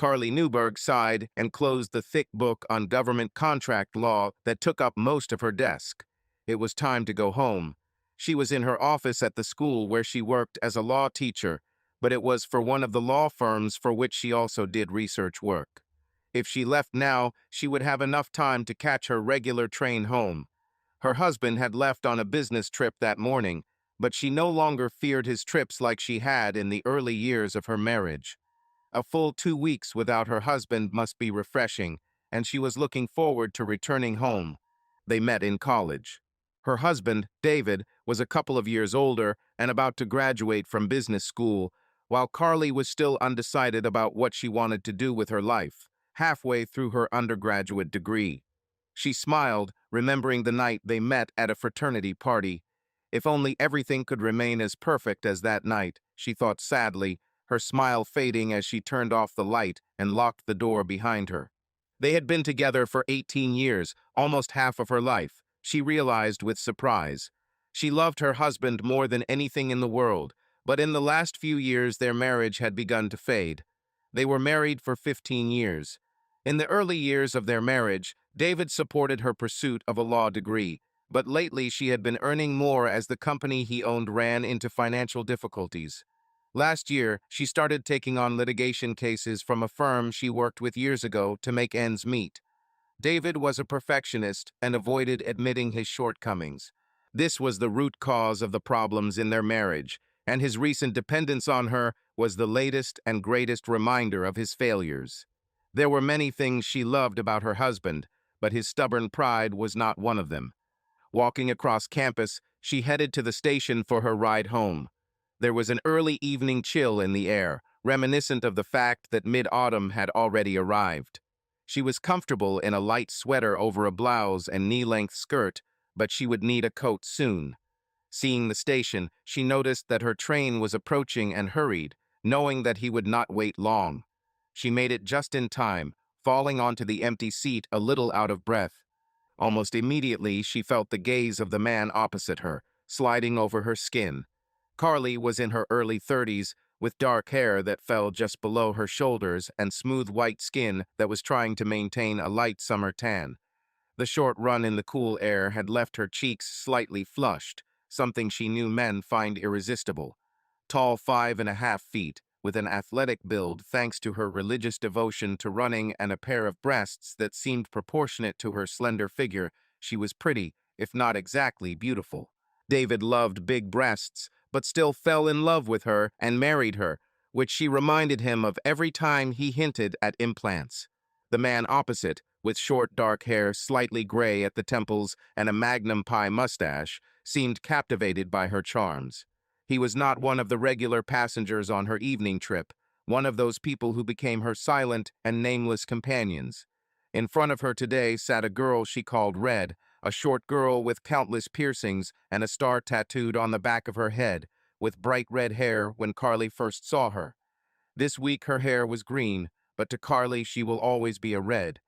Carly Newberg sighed and closed the thick book on government contract law that took up most of her desk. It was time to go home. She was in her office at the school where she worked as a law teacher, but it was for one of the law firms for which she also did research work. If she left now, she would have enough time to catch her regular train home. Her husband had left on a business trip that morning, but she no longer feared his trips like she had in the early years of her marriage. A full 2 weeks without her husband must be refreshing, and she was looking forward to returning home. They met in college. Her husband, David, was a couple of years older and about to graduate from business school, while Carly was still undecided about what she wanted to do with her life, halfway through her undergraduate degree. She smiled, remembering the night they met at a fraternity party. If only everything could remain as perfect as that night, she thought sadly, her smile fading as she turned off the light and locked the door behind her. They had been together for 18 years, almost half of her life, she realized with surprise. She loved her husband more than anything in the world, but in the last few years their marriage had begun to fade. They were married for 15 years. In the early years of their marriage, David supported her pursuit of a law degree, but lately she had been earning more as the company he owned ran into financial difficulties. Last year, she started taking on litigation cases from a firm she worked with years ago to make ends meet. David was a perfectionist and avoided admitting his shortcomings. This was the root cause of the problems in their marriage, and his recent dependence on her was the latest and greatest reminder of his failures. There were many things she loved about her husband, but his stubborn pride was not one of them. Walking across campus, she headed to the station for her ride home. There was an early evening chill in the air, reminiscent of the fact that mid-autumn had already arrived. She was comfortable in a light sweater over a blouse and knee-length skirt, but she would need a coat soon. Seeing the station, she noticed that her train was approaching and hurried, knowing that he would not wait long. She made it just in time, falling onto the empty seat a little out of breath. Almost immediately, she felt the gaze of the man opposite her, sliding over her skin. Carly was in her early 30s, with dark hair that fell just below her shoulders and smooth white skin that was trying to maintain a light summer tan. The short run in the cool air had left her cheeks slightly flushed, something she knew men find irresistible. Tall 5.5 feet, with an athletic build thanks to her religious devotion to running and a pair of breasts that seemed proportionate to her slender figure, she was pretty, if not exactly beautiful. David loved big breasts, but still fell in love with her and married her, which she reminded him of every time he hinted at implants. The man opposite, with short dark hair slightly gray at the temples and a Magnum pie mustache, seemed captivated by her charms. He was not one of the regular passengers on her evening trip, one of those people who became her silent and nameless companions. In front of her today sat a girl she called Red, a short girl with countless piercings and a star tattooed on the back of her head, with bright red hair when Carly first saw her. This week her hair was green, but to Carly she will always be a Red.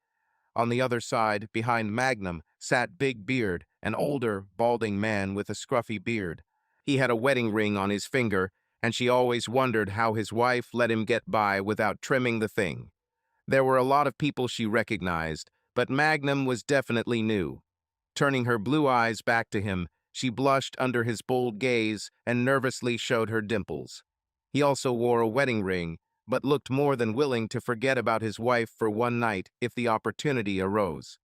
On the other side, behind Magnum, sat Big Beard, an older, balding man with a scruffy beard. He had a wedding ring on his finger, and she always wondered how his wife let him get by without trimming the thing. There were a lot of people she recognized, but Magnum was definitely new. Turning her blue eyes back to him, she blushed under his bold gaze and nervously showed her dimples. He also wore a wedding ring, but looked more than willing to forget about his wife for one night if the opportunity arose.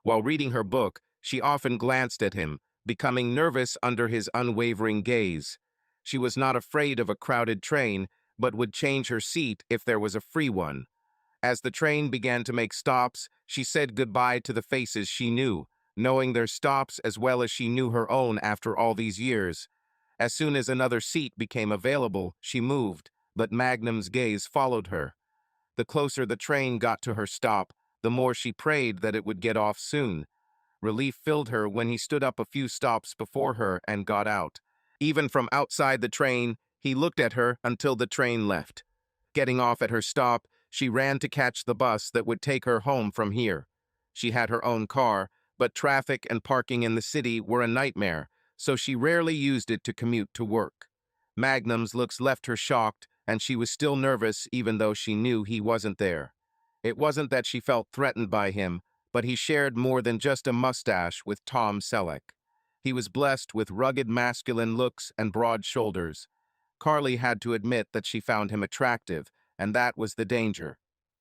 While reading her book, she often glanced at him, becoming nervous under his unwavering gaze. She was not afraid of a crowded train, but would change her seat if there was a free one. As the train began to make stops, she said goodbye to the faces she knew, knowing their stops as well as she knew her own after all these years. As soon as another seat became available, she moved, but Magnum's gaze followed her. The closer the train got to her stop, the more she prayed that it would get off soon. Relief filled her when he stood up a few stops before her and got out. Even from outside the train, he looked at her until the train left. Getting off at her stop, she ran to catch the bus that would take her home from here. She had her own car, but traffic and parking in the city were a nightmare, so she rarely used it to commute to work. Magnum's looks left her shocked, and she was still nervous even though she knew he wasn't there. It wasn't that she felt threatened by him, but he shared more than just a mustache with Tom Selleck. He was blessed with rugged masculine looks and broad shoulders. Carly had to admit that she found him attractive, and that was the danger.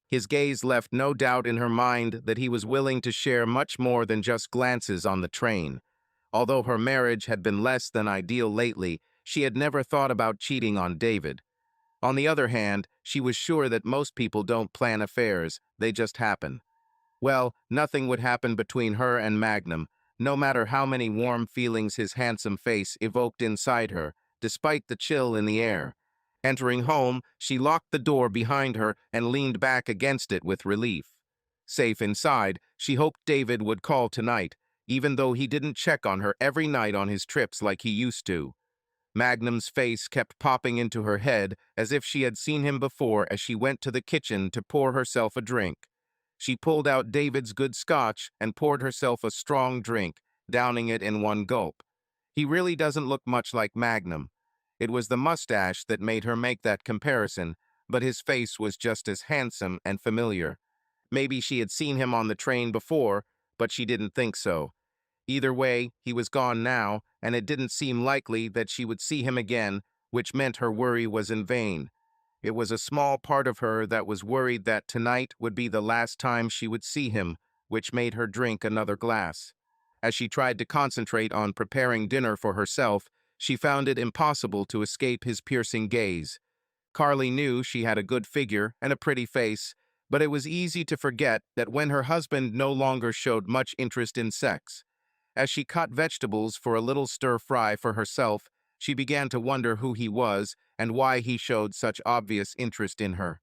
His gaze left no doubt in her mind that he was willing to share much more than just glances on the train. Although her marriage had been less than ideal lately, she had never thought about cheating on David. On the other hand, she was sure that most people don't plan affairs, they just happen. Well, nothing would happen between her and Magnum, no matter how many warm feelings his handsome face evoked inside her, despite the chill in the air. Entering home, she locked the door behind her and leaned back against it with relief. Safe inside, she hoped David would call tonight, even though he didn't check on her every night on his trips like he used to. Magnum's face kept popping into her head as if she had seen him before as she went to the kitchen to pour herself a drink. She pulled out David's good scotch and poured herself a strong drink, downing it in one gulp. He really doesn't look much like Magnum. It was the mustache that made her make that comparison, but his face was just as handsome and familiar. Maybe she had seen him on the train before, but she didn't think so. Either way, he was gone now, and it didn't seem likely that she would see him again, which meant her worry was in vain. It was a small part of her that was worried that tonight would be the last time she would see him, which made her drink another glass. As she tried to concentrate on preparing dinner for herself, she found it impossible to escape his piercing gaze. Carly knew she had a good figure and a pretty face, but it was easy to forget that when her husband no longer showed much interest in sex. As she cut vegetables for a little stir-fry for herself, she began to wonder who he was and why he showed such obvious interest in her.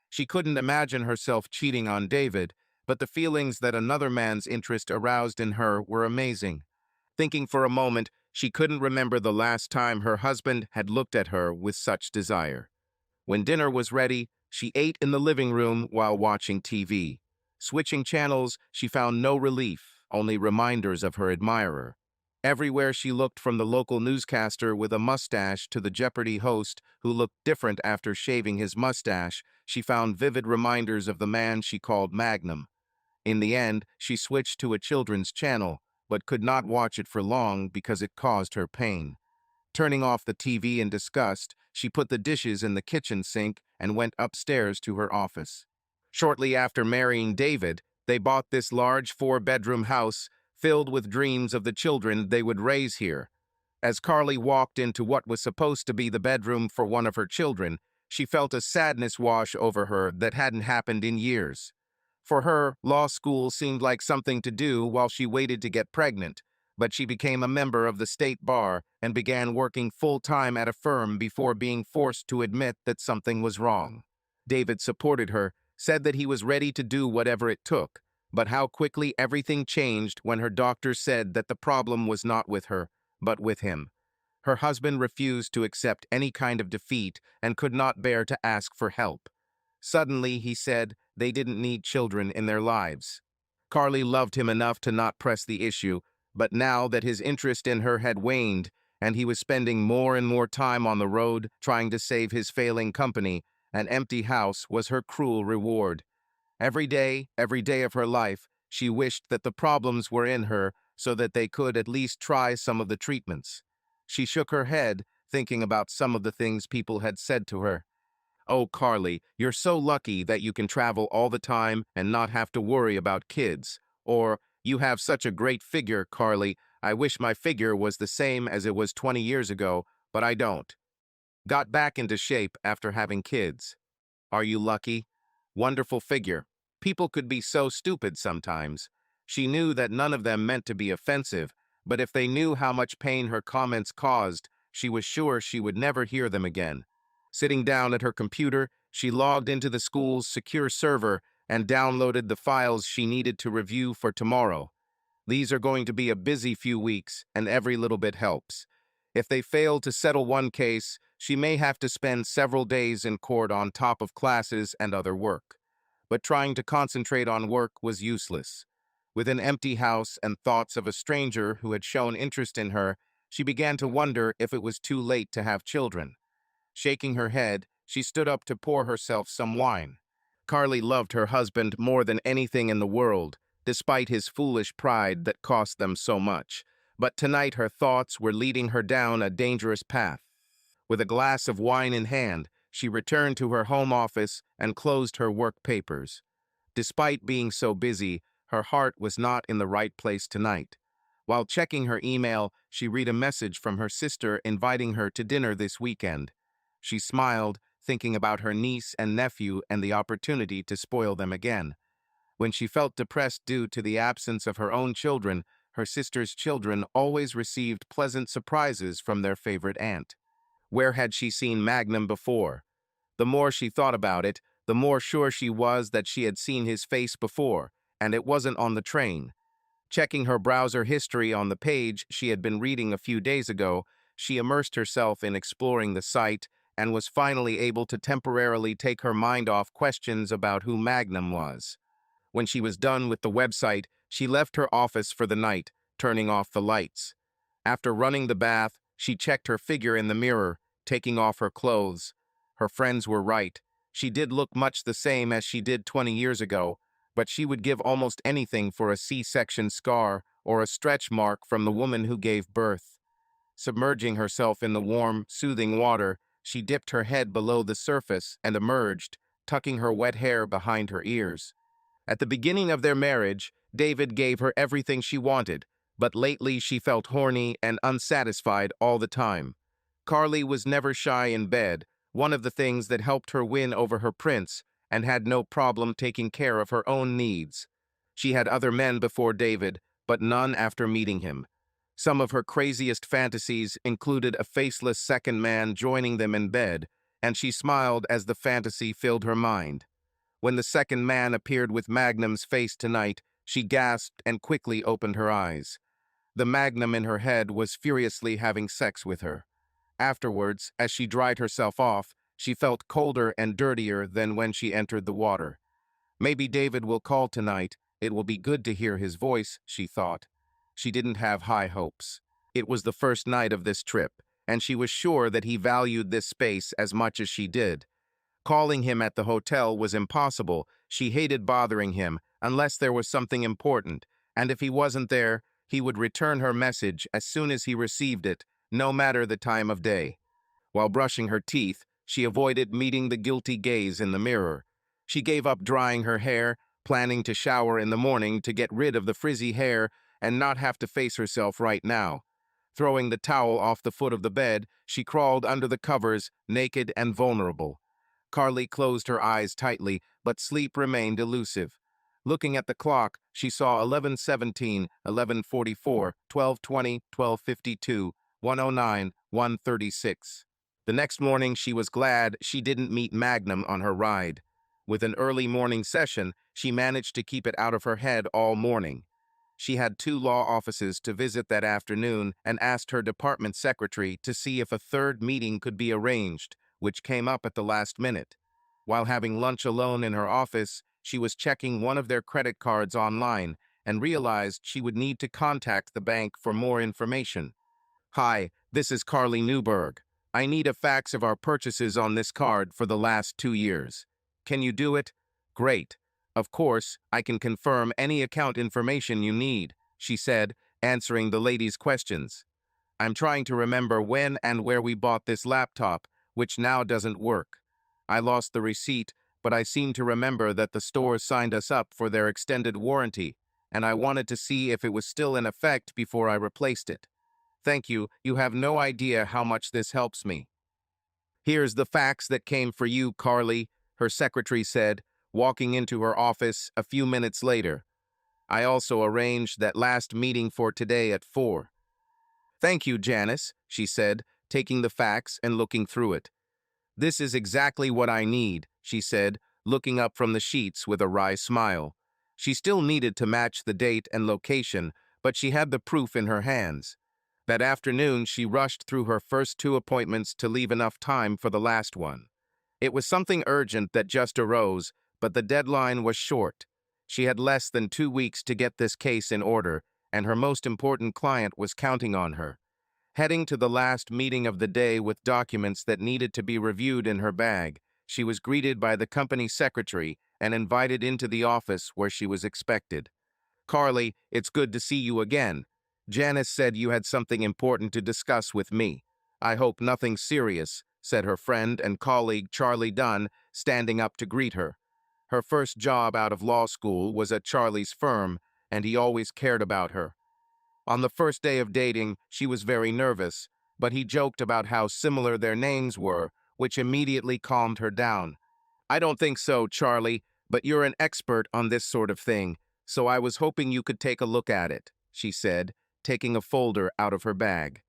She couldn't imagine herself cheating on David, but the feelings that another man's interest aroused in her were amazing. Thinking for a moment, she couldn't remember the last time her husband had looked at her with such desire. When dinner was ready, she ate in the living room while watching TV. Switching channels, she found no relief, only reminders of her admirer. Everywhere she looked, from the local newscaster with a mustache to the Jeopardy host who looked different after shaving his mustache, she found vivid reminders of the man she called Magnum. In the end, she switched to a children's channel, but could not watch it for long because it caused her pain. Turning off the TV in disgust, she put the dishes in the kitchen sink and went upstairs to her office. Shortly after marrying David, they bought this large 4-bedroom house filled with dreams of the children they would raise here. As Carly walked into what was supposed to be the bedroom for one of her children, she felt a sadness wash over her that hadn't happened in years. For her, law school seemed like something to do while she waited to get pregnant, but she became a member of the state bar and began working full-time at a firm before being forced to admit that something was wrong. David supported her, said that he was ready to do whatever it took, but how quickly everything changed when her doctor said that the problem was not with her, but with him. Her husband refused to accept any kind of defeat and could not bear to ask for help. Suddenly, he said, they didn't need children in their lives. Carly loved him enough to not press the issue, but now that his interest in her had waned and he was spending more and more time on the road trying to save his failing company, an empty house was her cruel reward. Every day of her life, she wished that the problems were in her so that they could at least try some of the treatments. She shook her head, thinking about some of the things people had said to her. "Oh, Carly, you're so lucky that you can travel all the time and not have to worry about kids." Or, "You have such a great figure, Carly. I wish my figure was the same as it was 20 years ago, but I don't. Got back into shape after having kids." Are you lucky? Wonderful figure. People could be so stupid sometimes. She knew that none of them meant to be offensive, but if they knew how much pain her comments caused, she was sure she would never hear them again. Sitting down at her computer, she logged into the school's secure server and downloaded the files she needed to review for tomorrow. These are going to be a busy few weeks, and every little bit helps. If they fail to settle one case, she may have to spend several days in court on top of classes and other work. But trying to concentrate on work was useless. With an empty house and thoughts of a stranger who had shown interest in her, she began to wonder if it was too late to have children. Shaking her head, She stood up to pour herself some wine. Carly loved her husband more than anything in the world, despite his foolish pride that cost them so much. But tonight her thoughts were leading her down a dangerous path. With a glass of wine in hand, she returned to her home office and closed her work papers. Despite being so busy, her heart was not in the right place tonight. While checking her email, she read a message from her sister inviting her to dinner this weekend. She smiled, thinking about her niece and nephew and the opportunity to spoil them again. When she felt depressed due to the absence of her own children, her sister's children always received pleasant surprises from their favorite aunt. Where had she seen Magnum before? The more she thought about it, the more sure she was that she had seen his face before, and it wasn't on the train. Checking her browser history on the page she had been reading a few days ago, she immersed herself in exploring the site and was finally able to temporarily take her mind off questions about who Magnum was. When she was done with the website, she left her office for the night, turning off the lights. After running the bath, she checked her figure in the mirror, taking off her clothes. Her friends were right. She did look much the same as she did 20 years ago, but she would give almost anything for a C-section scar or a stretch mark from the woman who gave birth. Submerging herself in the warm, soothing water, she dipped her head below the surface and emerged, tucking her wet hair behind her ears. At the beginning of their marriage, David gave her everything she wanted, but lately she felt horny and unsatisfied all the time. Carly was never shy in bed, one of the things that helped her win over her prince, and had no problem taking care of her own needs. She had other men before David, but none after meeting him. Some of her craziest fantasies included a faceless second man joining them in bed, and she smiled as the fantasy filled her mind. When the second man appeared with Magnum's face tonight, she gasped and quickly opened her eyes. The Magnum in her head was furiously having sex with her. Afterwards, as she dried herself off, she felt colder and dirtier than when she entered the water. Maybe David will call tonight. It will be good to hear his voice, she thought. She didn't have high hopes. It was the first night of this trip, and she was sure that he valued this space as much as she did. Calling him at the hotel was impossible. She hated bothering him unless there was something important, and if he wasn't there, he would return her message as soon as he received it, no matter the time of day. While brushing her teeth, she avoided meeting the guilty gaze in the mirror. She gave up drying her hair, planning to shower in the morning to get rid of the frizzy hair and not have to face herself right now. Throwing the towel off the foot of the bed, she crawled under the covers, naked and vulnerable. Carly closed her eyes tightly, but sleep remained elusive. Looking at the clock, she saw 11:17, 11:44, 12:20, 12:52, 1:09, 1:36. The next morning, she was glad she didn't meet Magnum on her ride. With an early morning session, she managed to keep it out of her head all morning. She had 2 law offices to visit that afternoon and asked her department secretary to see if a third meeting could be arranged, which came up at the last minute. While having lunch alone in her office, she was checking one of their credit cards online and realized she would need to contact the bank for more information. Hi, this is Carly Newberg. I need a fax of our purchases on this card for the last 2 years. Can you do it? Great. Of course, I can confirm any account information you need, she said, answering the lady's questions. I'm trying to remember when and where we bought this laptop, which now doesn't work. I lost the receipt, but I seem to remember that the store signed us up for their extended warranty, and I wanted to see if it was still in effect before I replaced it. Thank you. You have no idea how much this helps me. Here's the fax that came for you, Carly, her secretary said, walking into her office a few minutes later. I also arranged that last meeting for today at 4. Thank you, Janice, she said, taking the fax and looking through it. This is exactly what I need, she said, looking up from the sheets with a wry smile. She still needed to match the date and location, but she had the proof in her hands. That afternoon, she rushed through her first 2 appointments to leave enough time for the last one. It was something urgent that just arose, but the deadline was short. She had less than 2 weeks to get this case in order, and her most important client was counting on her. Heading to the last meeting of the day with documents that needed to be reviewed in her bag, she was greeted by the company secretary and invited into the office where she was expected. "Carly, it's good to see you again. Janice said you had something important to discuss with me. I hope nothing serious," said her friend and colleague Charlie Dunn, standing up to greet her. Her first job out of law school was at Charlie's firm, and he always cared about her. On the first day of dating, she was very nervous, but he joked about how similar their names were, which immediately calmed her down. "I don't think so, Charlie, but you're an expert on this sort of thing, so I was hoping you could take a look at it," she said, taking a folder out of her bag.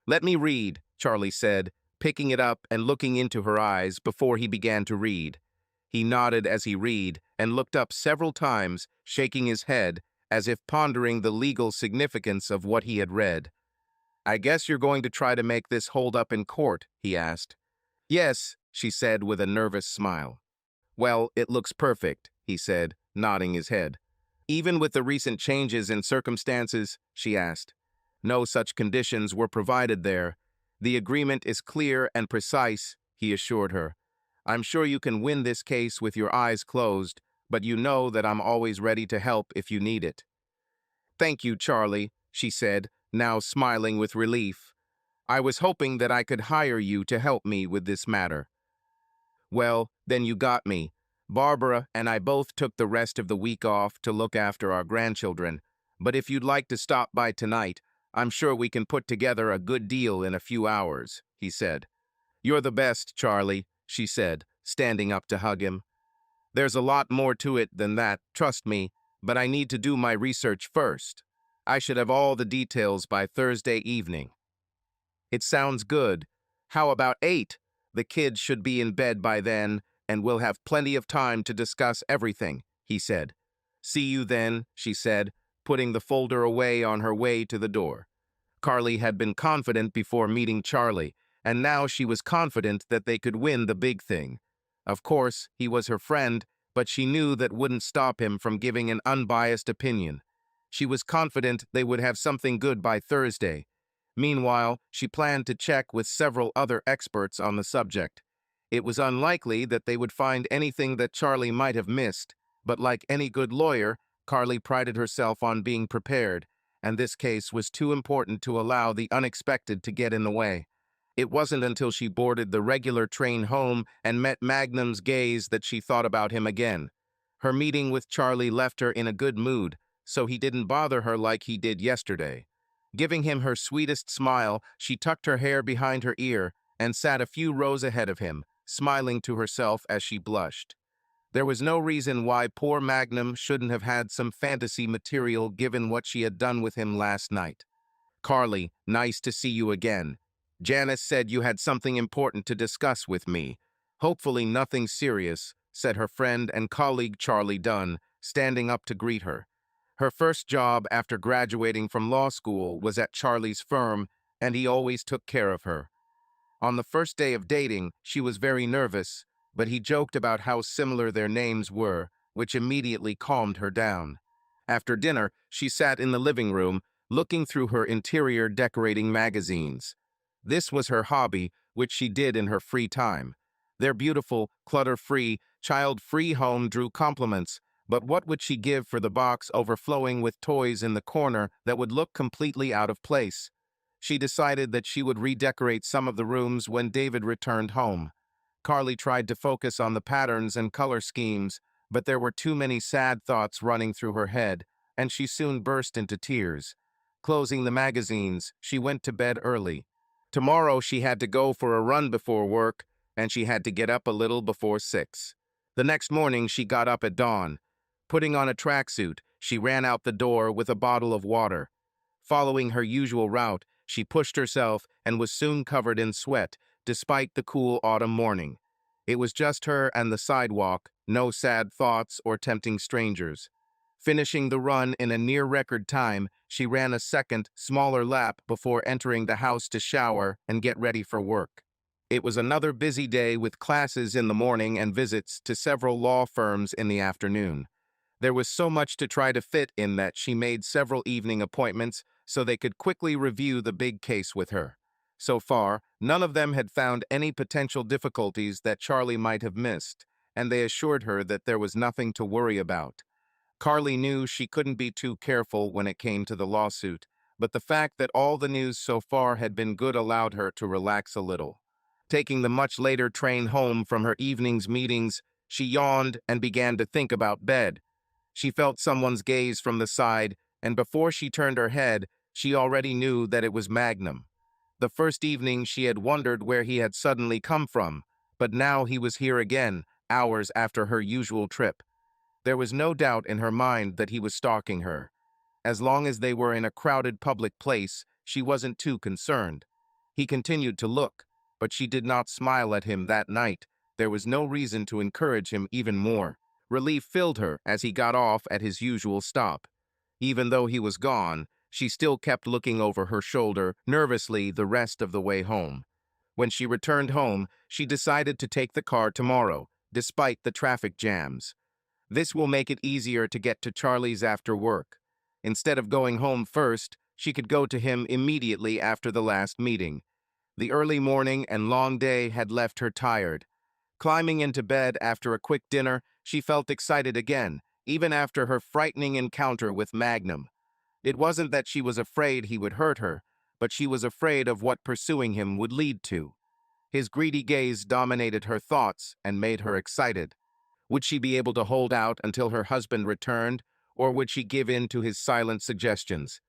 "Let me read," Charlie said, picking it up and looking into her eyes before he began to read. He nodded as he read and looked up several times, shaking his head, as if pondering the legal significance of what he had read. "I guess you're going to try to make this hold up in court?" he asked. "Yes," she said with a nervous smile. "Well, it looks perfect," he said, nodding his head. "Even with the recent changes in circumstances?" she asked. "No such conditions were provided there. The agreement is clear and precise," he assured her. "I'm sure you can win this case with your eyes closed, but you know that I'm always ready to help if you need it." "Thank you, Charlie," she said, now smiling with relief. "I was hoping that I could hire you to help me with this matter." "Well, then you got me. Barbara and I both took the rest of the week off to look after our grandchildren, but if you'd like to stop by tonight, I'm sure we can put together a good deal in a few hours," he said. "You're the best, Charlie," she said, standing up to hug him. "There's a lot more to it than that, trust me, but I need to do my research first. I should have all the details by Thursday evening." "It sounds good. How about 8? The kids should be in bed by then, and we'll have plenty of time to discuss everything," he said. "See you then," she said, putting the folder away on her way to the door. Carly had been confident before meeting Charlie, and now she was confident that they could win the big thing. Of course, he was her friend, but she knew that wouldn't stop him from giving an unbiased opinion. She was confident they would have something good by Thursday. Meanwhile, she planned to check with several other experts on the subject. It was unlikely that they would find anything that Charlie might have missed, but like any good lawyer, Carly prided herself on being prepared, and this case was too important to allow the unexpected to get in the way. It wasn't until she boarded the regular train home and met Magnum's gaze that she thought about him again. Her meeting with Charlie left her in a good mood, so he didn't bother her like he did yesterday. Giving him her sweetest smile, she tucked her hair behind her ear and sat a few rows ahead of him, smiling to herself as she blushed. There was no reason why poor Magnum shouldn't have had some fantasy material given what she had done with him last night. "Carly, nice to see you again. Janice said you had something important to discuss with me. Hopefully nothing serious," said her friend and colleague Charlie Dunn, standing up to greet her. Her first job after graduating from law school was at Charlie's firm, and he always took care of her. On the first day of dating, she was very nervous, but he joked about how similar their names were, which immediately calmed her down. After dinner, she sat in the living room, looking through her interior decorating magazines. This was her hobby, which she did in her free time. Their beautiful, clutter-free, child-free home drew compliments, but what would she give for the box overflowing with toys in the corner that would look completely out of place? She decided that she would redecorate some of the rooms when David returned home. Carly tried to focus on the patterns and color schemes, but there were too many sad thoughts running through her head, and she soon burst into tears. Closing the magazines, she went to bed early. Tomorrow she had to go for a run before work, and she had to get up a little before 6. The next morning she got up at dawn. Putting on a tracksuit, she ran out the door with a bottle of water. Following her usual route, she pushed herself and was soon covered in sweat, despite the cool autumn morning. It was just her and the sidewalk, no sad thoughts or tempting strangers. Finishing the run in a near-record time, she ran a second, smaller lap before entering the house to shower and get ready for work. It was another busy day with classes in the morning and visits to several law firms in the afternoon. There was so much to try to fit in that she made several evening appointments, so they could quickly review the big case with her. So far, none of them had found any potential difficulties that Charlie might have missed, and they assured her that there was nothing to worry about. Carly knew she couldn't be too careful when it came to the lawsuit, but the fact that all the news so far had been good allowed her to relax a little. Taking the much later train home from her evening's meetings, she yawned and began to think about bed. She felt someone's gaze from the side, and before she turned her head, she already knew that it was Magnum. The first evening she had wondered where he had suddenly come from, but now he was here again, hours after her usual trip. There was no doubt in her mind that he was stalking her. As long as they were in a crowded public place, she wasn't too concerned. He continued to look, but she did not smile at him that night. There was no reason to encourage him even more. Relief filled her as he got off at his usual stop. Even though he was gone, she still kept looking over her shoulder nervously the rest of the way home. When she returned home, she decided to take the car tomorrow, despite the traffic jams. This will make it easier to get to Charlie's after work. Instead of going home first, she could go to him immediately after the last meeting. The early morning and long day had left her tired. Climbing into bed after a quick dinner, she felt excited again, even after her frightening encounter with Magnum. It wasn't that she was afraid he would hurt her, but she was afraid of what pursuing him would lead to. His greedy gaze dominated her thoughts and made her excited. Would she be able to hold out until her husband returned, or would she give in to his silent suggestions?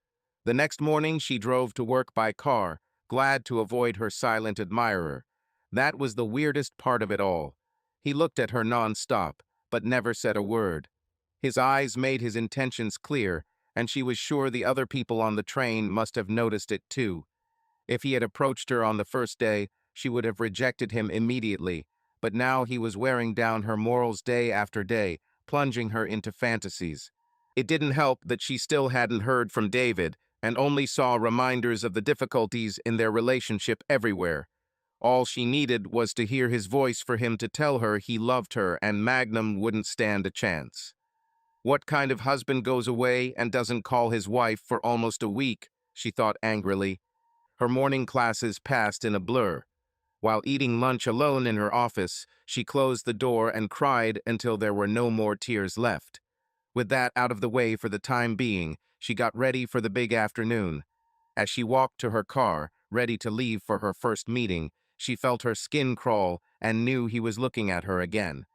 The next morning she drove to work by car, glad to avoid her silent admirer. That was the weirdest part of it all. He looked at her non-stop, but never said a word. His eyes made his intentions clear, and she was sure the other people on the train must have noticed it too. If he had approached her on the first day, she would have rejected him immediately, but now he was wearing down her morals day after day, plunging her into fantasies. It didn't help that she still hadn't heard from David, and only saw reminders of the difficulties in their relationship everywhere. All she needed was to hear his voice for him to tell her he loved her and Magnum wouldn't stand a chance. What kind of husband goes away and doesn't call his wife for almost a week, she thought angrily. Her morning classes passed in a blur. While eating lunch alone in her office, she closed the door and cried until there were no more tears left. With that out of the way for the time being, she got ready for the big afternoon. As she walked to her car, ready to leave for her first meeting, she felt her skin crawl and knew he was looking at her again.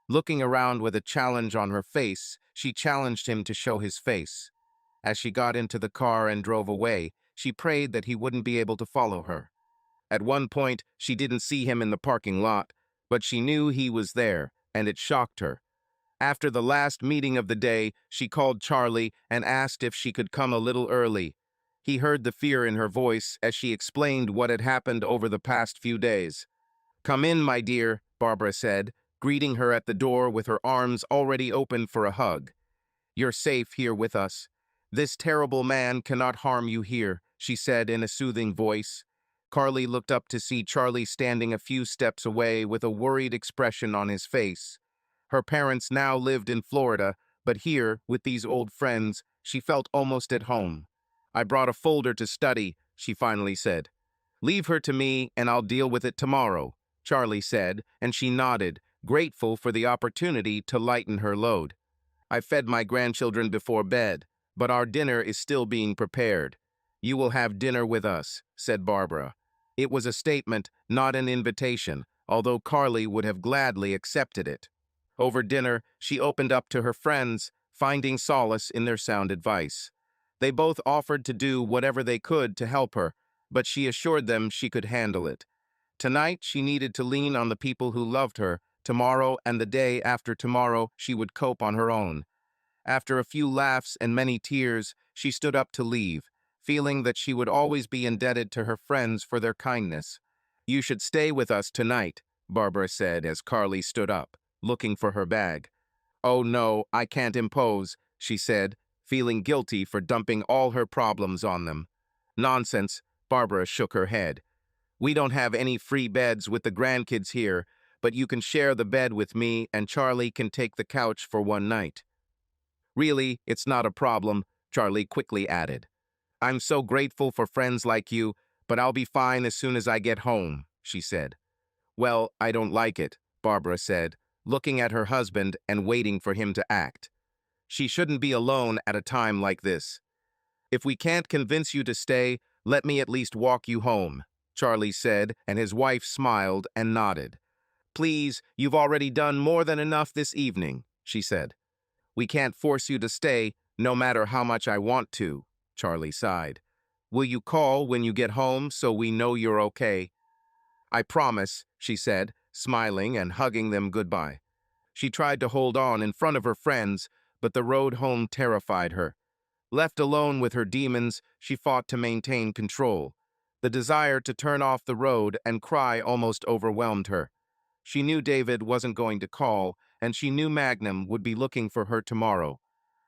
Looking around with a challenge on her face, she challenged him to show his face. As she got into the car and drove away, she prayed that he wouldn't be able to follow her. At one point, she didn't see him in the parking lot, but she knew he was there, and it shocked her. After the last meeting of the day, she called Charlie and asked if she could come a little early. He heard the fear in her voice as she explained what had happened over the past few days. "Come in, my dear," Barbara said, greeting her at the door with her arms already open for a hug. "You're safe here with us. This terrible man cannot harm you here," she said in a soothing voice. Carly looked up to see Charlie standing a few steps away with a worried expression on his face. Her parents now lived in Florida, but here, with these old friends, she felt almost at home. "I brought a folder to study," she finally said. "Leave her to me, and I'll deal with it tomorrow," Charlie said, and she nodded, grateful for the opportunity to lighten her load. "I fed my grandchildren before bed, but our dinner is still being prepared. You will have dinner with us," said Barbara. It was a statement, not an invitation, although Carly would have gladly accepted it. Over dinner, she opened up to her friends, finding solace in their sound advice. They both offered to do whatever they could to help her, but she assured them she could handle it. Tonight, she needed to lean on the people who loved her. Tomorrow and the day after tomorrow, she would cope on her own. After a few laughs and many tears, she stood up to leave, feeling that she would always be indebted to her friends for their kindness. "You should stay with us tonight," Barbara said as Carly stood up, looking for her bag. "Oh no, I can't impose," she said, feeling guilty for dumping all her problems on them. "Nonsense," Barbara shook her head. "We don't have any free beds with the grandkids here, but you can share the bed with me and Charlie can take the couch for one night." "Really, it's not a problem," Charlie quickly added. I'm so grateful for friends like you, but I'll be fine as soon as I get home, she said. Well, I don't like it, Barbara said, looking at her husband and waiting for him to act. She shouldn't be alone at a time like this. If we can't convince you to stay, let me at least walk you home, Charlie said, and his wife smiled and nodded. Please, you've already done more than enough this evening, she said. We can't force you to stay, no matter how much I want to, Charlie sighed. Will you call when you get home so we know you're okay? I promise, she said, smiling and hugging them goodbye. She tried to hold on in front of her friends, but the road home terrified her. Left alone with her demons, she fought to maintain control. The desire to turn off the road and cry almost overwhelmed her. She knew David wasn't going to call, and she knew Magnum would be looking for her tomorrow.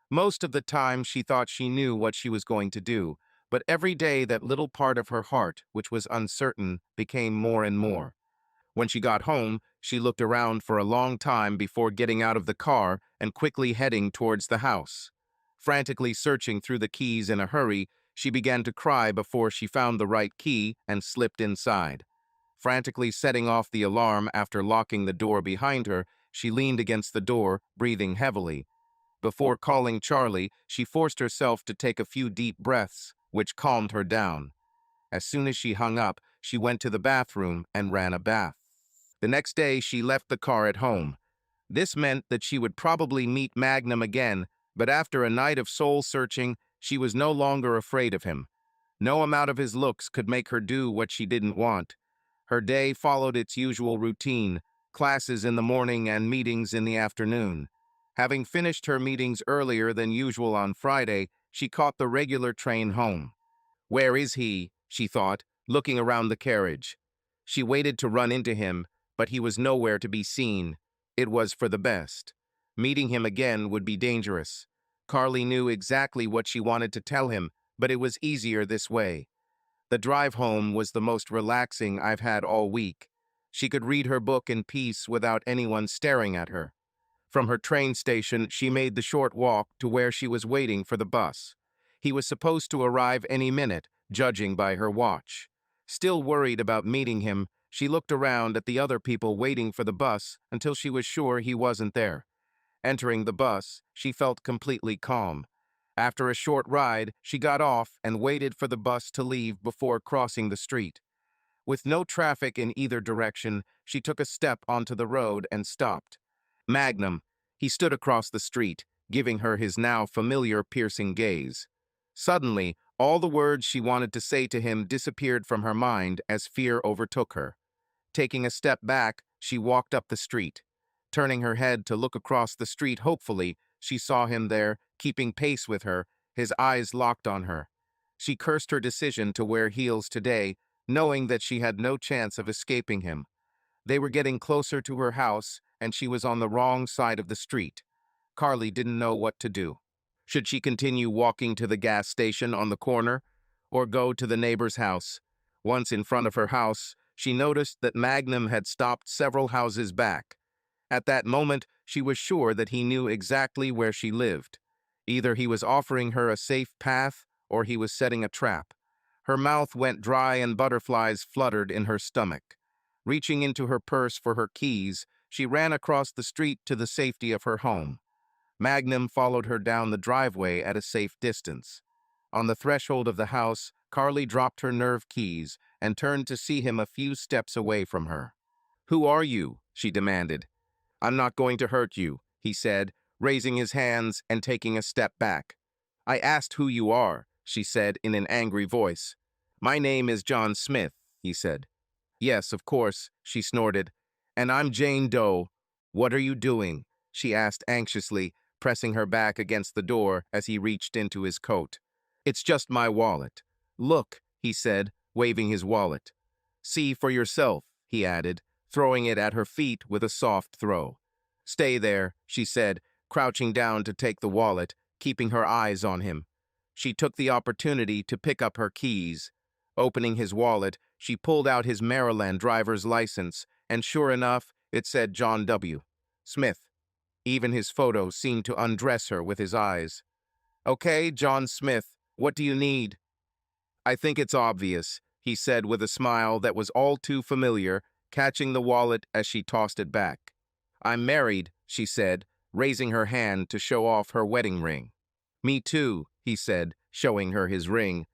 Most of the time, she thought she knew what she was going to do, but every day that little part of her heart, which was uncertain, became more and more. When she got home, she looked around for a long time before getting out of the car and quickly heading towards the house. Frantically searching through the keys in a hurry, she began to cry before she found the right key and slipped inside. Frantically setting off the alarm after locking the door behind her, she leaned against the door, breathing heavily. Before calling Charlie, she forced herself to take a few deep breaths, which calmed her down. As soon as she hung up, she went to the bathroom and ran a bath. The next day, she left the car at home. This meant that she would probably meet Magnum again, but after a night of soul-searching, she was no longer afraid of him. No amount of his looks could make her do what she didn't want. Her day followed its usual routine, classes in the morning and meetings in the afternoon. Having finished her meetings earlier than usual on Friday, she caught the regular train home. Where is he? She thought, looking around the carriage. She waited to run into him, but he was nowhere to be seen. It was for the best. Meeting him again would be dangerous. Carly knew exactly what she wanted to tell him, but it was easier this way. The drive home was the most relaxing I've had all week. She could read her book in peace without anyone staring at her. From her train station, she made the short walk to where she was waiting for the bus. He was supposed to arrive any minute, judging by her watch. Still worried about meeting him, she looked around at the other people waiting for the bus until she was sure he wasn't there. Entering the bus, she felt completely calm. After a short ride, she got off and waited for the bus to leave before crossing the street. With no traffic in either direction, she took a step onto the road and stopped. Magnum. He stood across the street, giving her his now familiar piercing gaze. Suddenly, all the words she wanted to say to him disappeared from her mind as fear overtook her. Taking a step back, she walked up the street. Turning her head to look across the street hopefully, she saw him there, keeping pace with her, his eyes locked on her. She cursed her decision to wear heels today, knowing that she had no chance of escaping him. They were getting closer to her house, and she was on the wrong side of the street. Carly didn't know what to do. Should she continue walking to the gas station on the corner, or go to the neighbor's house? Once in front of her house, she noticed that Magnum had stopped several houses back. At that moment, she was sure that he knew exactly where she lived. Either he was offering her a safe path, or he was setting a trap. Her mouth went dry and butterflies fluttered in her stomach. Reaching into her purse for her keys, she ran across the street to the safety of her home. Magnum followed her down the driveway at a safe distance. On the threshold of the house, Carly dropped her nerve keys and turned to see him a few steps away from her. "Who are you?" she demanded. "I'm not going to hurt you," he said, raising his hands and taking a step back. "I asked who you are," she said in an angry voice. "My name is John Smith," he said. "Yes, of course," she snorted. "And I'm Jane Doe. What are you doing?" she asked anxiously, pressing her back against the door as he reached into his coat. "It's just my wallet." "Look," he said, waving his wallet. "See for yourself," he added, throwing it at her feet with a soft throw. "Stay there," she said, crouching down to take the wallet, keeping her eyes on him. She took the opportunity to pick up her keys. Opening his wallet, she pulled out his Maryland driver's license, and sure enough, it said John W. Smith. Even his photo seemed to undress her with his eyes. "Okay, John Smith, what do you need?" I think it's obvious, he said with a smile that was all too familiar, catching the wallet as she tossed it back. I'm married, she said, raising her hand to show off her wedding ring. Me too, he said, showing her his ring.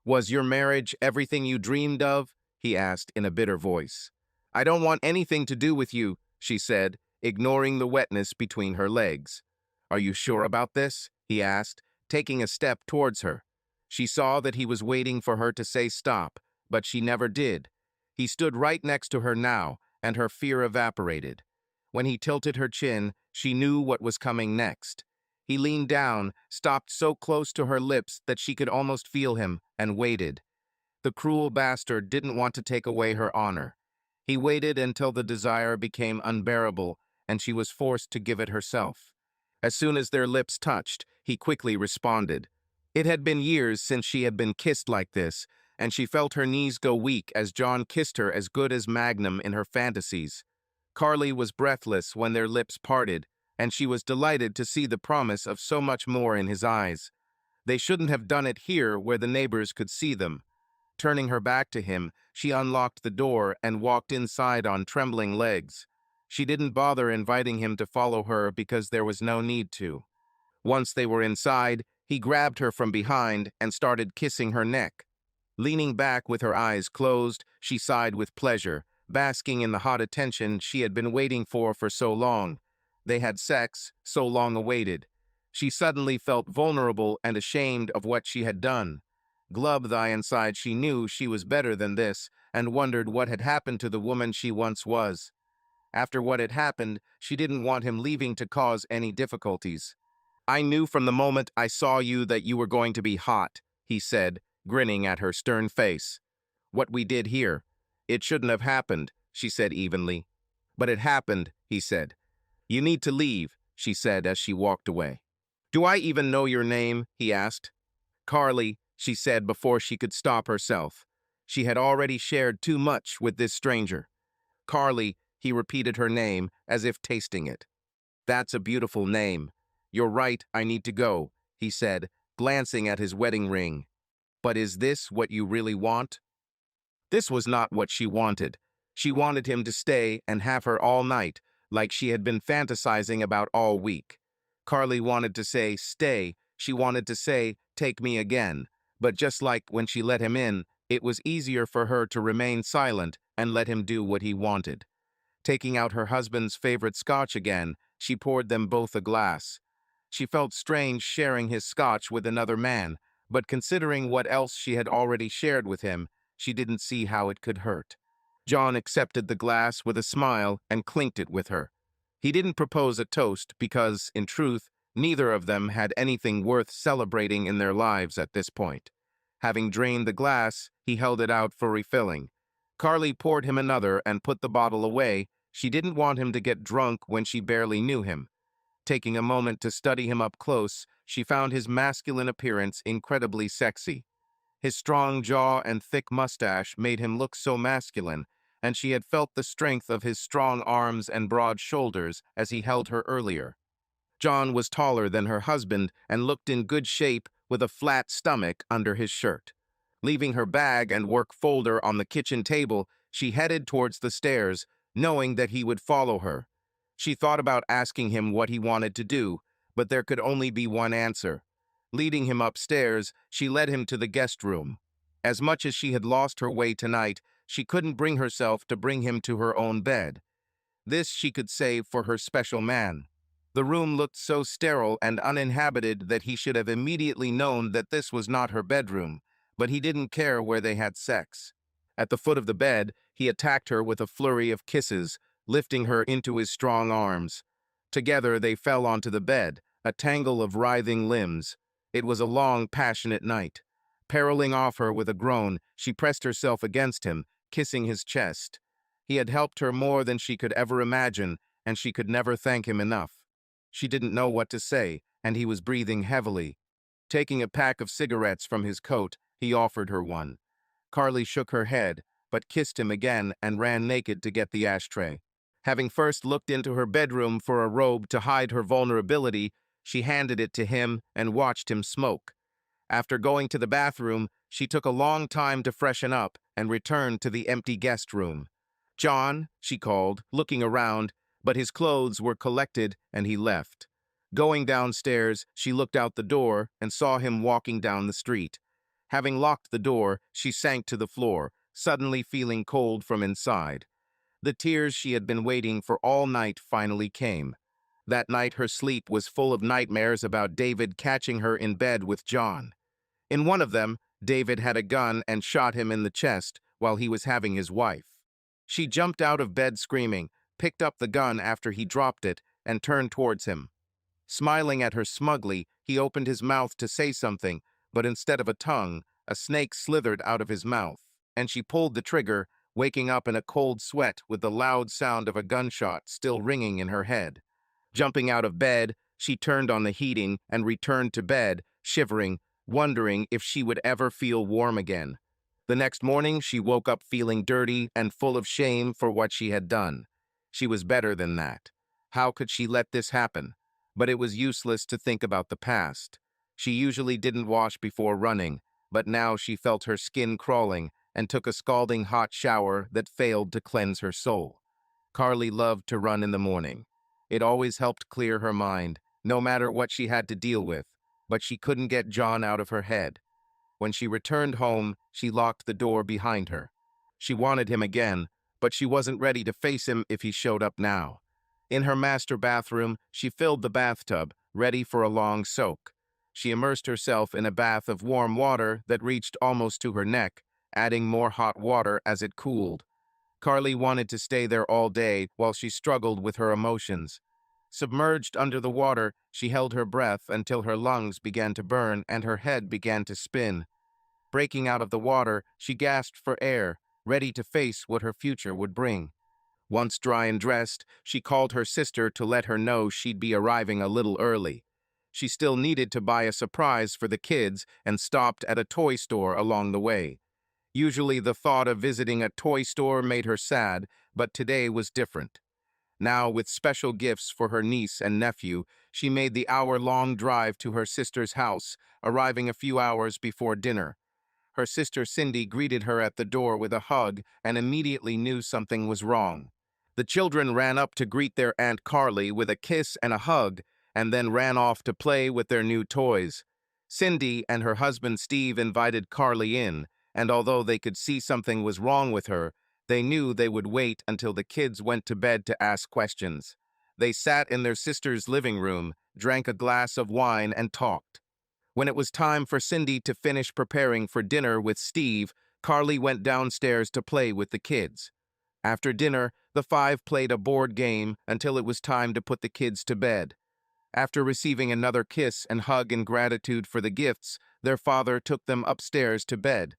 Was your marriage everything you dreamed of? He asked in a bitter voice. I don't want anything to do with you, she said, ignoring the wetness between her legs. Are you sure about this? He asked, taking a step towards her. She saw that he was waiting for her to say stop, but she never did. He stood right next to her now, and her fear evaporated. When he tilted her chin, she knew what was coming next. He leaned down, stopped so close to her lips that she could almost feel him, and waited. The cruel bastard didn't want to take away her honor. He waited until the desire became unbearable, and she was forced to give it herself. As soon as their lips touched, he quickly responded. It had been years since she had been kissed like this, and she felt her knees go weak as John kissed her as good as Magnum in her fantasies. Carly was breathless when their lips parted, and she was delighted to see the promise of so much more in his eyes. They shouldn't have done it here where the neighbors could see them. Turning her back to him, she unlocked the door and walked inside on trembling legs. She didn't bother inviting him to follow her because there was no need to. Once they were inside, he grabbed her from behind and started kissing her neck. Leaning back with her eyes closed, she sighed with pleasure, basking in the hot attention she had been waiting for so long. They had sex, so long awaited. She suddenly felt vulnerable and ashamed of what she had done. Glove-thigh inside, she knew she was better than this, and wondered what had happened to the woman she once was. After what had happened, she didn't want him leaving to cause any difficulties. I knew from the moment I saw you that you were going to be hot, he said, grinning at her stern face. What we did here, it shouldn't have happened, she said evenly. But it happened, he said. You need to leave, she said as she walked away. Do I even know your name? He asked. Carly, she said before she could stop herself. She had already shared too much with this stranger. Carly, he repeated her name as if tasting it. That's a beautiful name. You're right, I need to go, he said, glancing at his wedding ring. But is this what you really want? This was not what she wanted. She wanted him to stay and have her all night, like she had been fantasizing about all week. Carly wanted to say, stay. She wanted to say, take me again. But just like when she let him in, it was easier for her to remain silent and let him do what he wanted. Taking out her husband's favorite scotch again, she poured them both a glass. She felt strange sharing his scotch with another man, but considering what else she had already shared with him, she didn't see how it could hurt. John accepted the glass with a smile and clinked it with her. He didn't propose a toast because, in truth, neither of them had anything worth celebrating in their lives at this point. Having drained the glass, he held it out for refilling. Carly poured him another and put the bottle away. She didn't want him to get drunk when she barely knew him. Taking a moment to study him up close, she found his masculine appearance incredibly sexy. His strong jaw and thick mustache made him look so masculine, and she had felt the strength of his strong arms and broad shoulders as he held her earlier. John was taller than her husband and looked in good shape with a flat stomach under his shirt. Leaving her bag and work folder on the kitchen table, she headed towards the stairs, knowing that he would follow her. She thought about asking him what he wanted to do, but there could only be one answer. Leading him upstairs, she led him to the guest room. As much as she had lost her way tonight, she couldn't bring herself to bring him to her own bed. This she could save for her special man. The room looked so sterile and uninhabited that he should have immediately known that this was not her bedroom, but he didn't care where they had sex. At the foot of the bed, he attacked her with a flurry of kisses, lifting her into his strong arms. Together they fell onto the bed, a tangle of writhing limbs. It was a long, passionate night. Paroling off her with a groan, she pressed herself against him, kissing his chest. He had helped her more than she could ever imagine, and she could never thank him enough. She didn't know what to say, and he was breathing heavily. Taking a pack of cigarettes from his coat, he offered her one. Carly shook her head, but kissed him again and ran naked to get the ashtray. Having first looked into her bedroom for a robe to hide her vulnerability, she handed it to him and watched him smoke. After going to the bathroom, She took a long time to freshen up and returned to the empty guest room. "John," she called, looking around, but his clothes were collected and he left. Going downstairs, she looked out the door and saw him walking down the street. Having locked the door, she sank to the floor, suddenly feeling cold from inside. The tears she had been waiting for all night finally came. That night her sleep was full of nightmares about David catching her in bed with John. In one of them, David had a gun and shot him in the chest while he was having his wife. She jumped out of bed screaming, picked up the gun after he dropped it, and turned towards him. Smiling at her smugly, he opened his mouth to say something, but instead of a tongue, a snake slithered out of his mouth, and she pulled the trigger, waking up in a cold sweat with the loud sound of a gunshot still ringing in her head. Jumping out of bed, she turned on the heating and returned to bed, shivering, wondering if she would ever feel warm again. The next morning, she woke up feeling dirty and full of shame for what she had done. She was better than that. How could she let this happen? But it was useless to think about the past. She usually didn't wash before running, but now she felt her skin crawling and took a scalding hot shower that failed to cleanse her soul. Carly loved to run in the morning. It always helped clear her mind, no matter what she had to deal with, but she couldn't get John out of her head. When she returned home, she locked the door behind her. She wanted him again, but she wasn't ready to face him if he showed up now. In her master bathroom, she filled the bathtub, ready for a long soak. She immersed herself in a bath of warm water that reached almost to her neck, adding more hot water as it cooled. Carly wanted to stay there all day while she struggled with her emotions. Submerged under the water, she held her breath until her lungs began to burn and her head began to spin. Breaking out of the water, she gasped for air, ready to face what her future would bring. Once dry and dressed, she called her sister to let her know she'd be arriving a little early. She still needed to buy a surprise for the kids and stopped at a toy store along the way. Usually the thought of visiting a toy store made her sad, but today was different. Now, with special gifts for her niece and nephew, she made the hour-long drive to her sister's house, arriving a few hours before dinner. Her sister Cindy greeted her at the door with a hug and immediately knew something was wrong. The children ran up to greet their Aunt Carly with a kiss and a hug, and then ran off to play with their new toys. Cindy and her husband Steve invited Carly in, and although they could see something was wrong with her, they knew they would wait until the kids went to bed to ask questions. They sat in their sister's living room, drank a glass of wine, and talked. When it was time for Cindy to finish preparing for dinner with Steve, Carly went downstairs to play with the kids. After dinner, the five played a board game until it was time to put the kids to bed. After receiving another kiss and hug in gratitude for the gifts, their father took them upstairs to bed.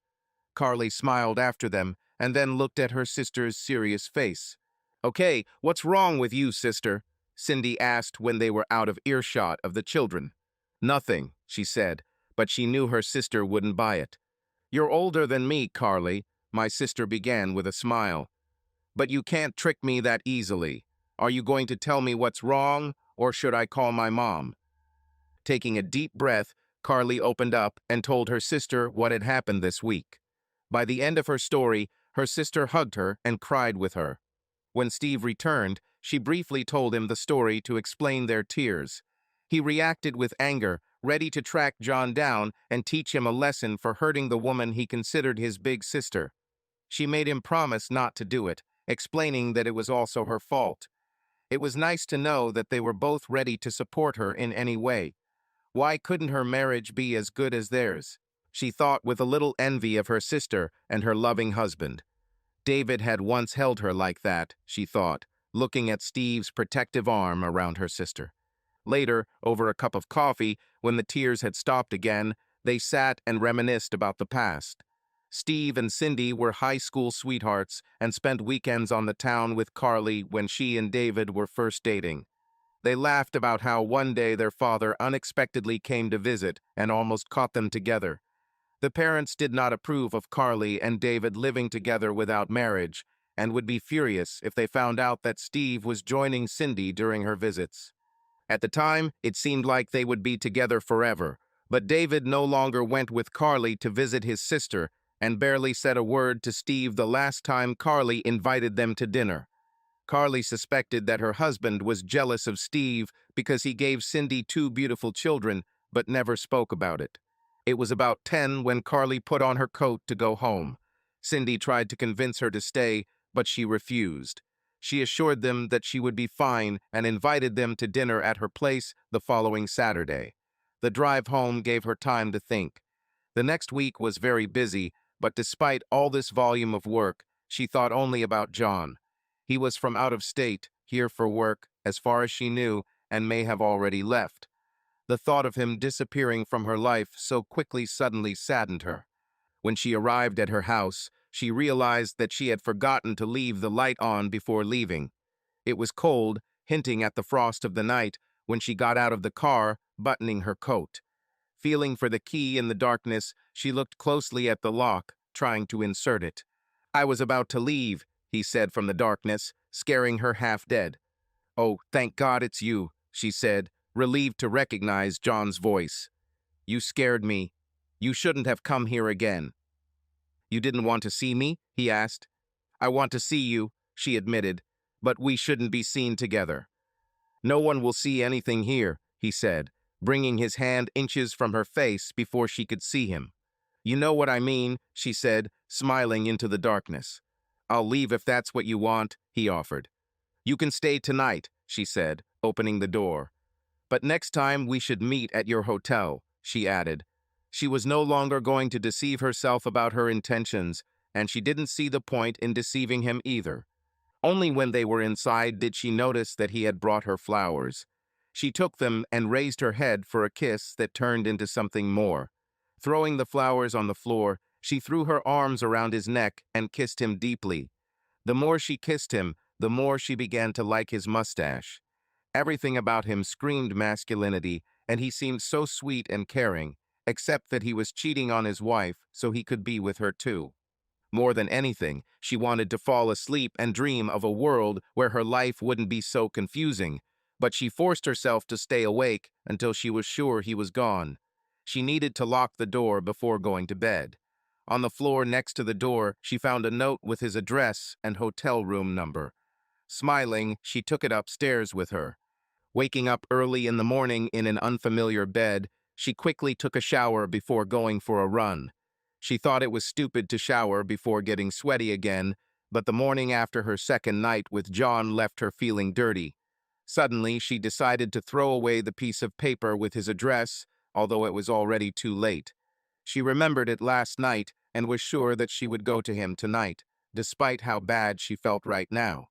Carly smiled after them and then looked at her sister's serious face. "Okay, what's wrong with you, sister?" Cindy asked when they were out of earshot of the children. "Nothing," she said, but she knew her sister wouldn't buy it. "You're older than me, Carly," my sister began with a smile. "But you can't trick me that easily. Are you going to tell me what's wrong, or should I call my mom?" Taking a deep breath, Carly opened up and told her sister what had happened this week. By the end of her story, her sister hugged her and cried with her. When Steve returned, she briefly told him the story to explain their tears. He reacted with anger, ready to track John down and teach him a lesson for hurting the woman he considered his big sister. She made him promise not to do it, explaining that it was also her fault. It was nice to know that they were both ready to support her in any way. Why couldn't her marriage be as good as theirs? She thought with a little envy of her sister and her loving husband. David had once held her like that, she thought, looking at Steve's protective arm around her sister. Later, over a cup of coffee, when the tears had stopped again, they sat and reminisced about the past. Steve and Cindy were high school sweethearts and spent weekends on the town with Carly when she and David were first dating. They laughed about how one day their father unexpectedly came to visit and almost caught them together. The parents did not approve of Carly and David living together without marriage and would be furious if they found out that Steve was joining Cindy during her visits. At the time, it seemed like they would be together forever, But David no longer went with Carly to visit his sister and barely said a word to Steve the last time Carly invited them to dinner. Carly suspected that her husband was jealous of Steve because he gave Cindy two beautiful children, but never spoke about it. It was about 10 when Carly put on her coat to go home. Cindy tried to convince her to stay, but she refused. She assured them that she would be fine and invited them to dinner at her place the following Saturday. The drive home gave her time to think. The next week was very busy, but despite all this volume of work, she thought only about John. He was from out of state, here for work, as far as she knew, and may have already left. The thought of him disappearing from her life so quickly suddenly saddened her. When she arrived at her house, she realized that she had forgotten to leave the light on before leaving. It was cold, hinting at the frost of the night, when she got out of the car, buttoning her coat. Feeling for the key in the darkness, she looked closely at the lock, trying to insert it. "I was about to leave," he said from the darkness, scaring her half dead. "Oh, thank God it's you," she said, relieved to recognize John's voice. "You scared me. You shouldn't have come here again." "You didn't want to see me?" he asked. "I want to see you," she admitted, "but we shouldn't be seen together." "No one will see anything here," he said, bringing his hand inches from her face before she could see him. "You know what I mean," she said, smiling into the darkness. "I'll leave if that's what you want," he offered. "You can stay tonight," she said, opening the door. "But next time we should meet at your hotel," she added. She was no longer going to deceive herself about her intentions, and she didn't see the point in deceiving him either. Only when they were inside did she notice that he had brought her flowers. She took them and raised her head for a kiss that turned into something more. Throwing the flowers on the floor, she threw her arms around his neck and kissed him deeply. The more she kissed him, the more she began to like his mustache. Everything about him screamed masculinity, and he seemed so sweet and caring, except that he was cheating on his wife so he could be with her too. More than anything, she wanted to fall asleep and dream of a world where her life wouldn't be so confusing, but she forced herself to stay awake until she was sure he was gone. She needed to lock the door before going to bed. On the floor next to the door, she found a note with his address and hotel room number. Smiling, she took it upstairs with her. Waking up early in the morning in an unfamiliar bed, she quickly took a shower before going for a run. She thought it was stupid to shower before getting sweaty again, but the morning after her second night with John left her feeling dirty. Suddenly, she decided to throw away the piece of paper with his address, although it was already too late. She remembered it last night and was sure that she would go to him tonight, despite how bad she felt right now.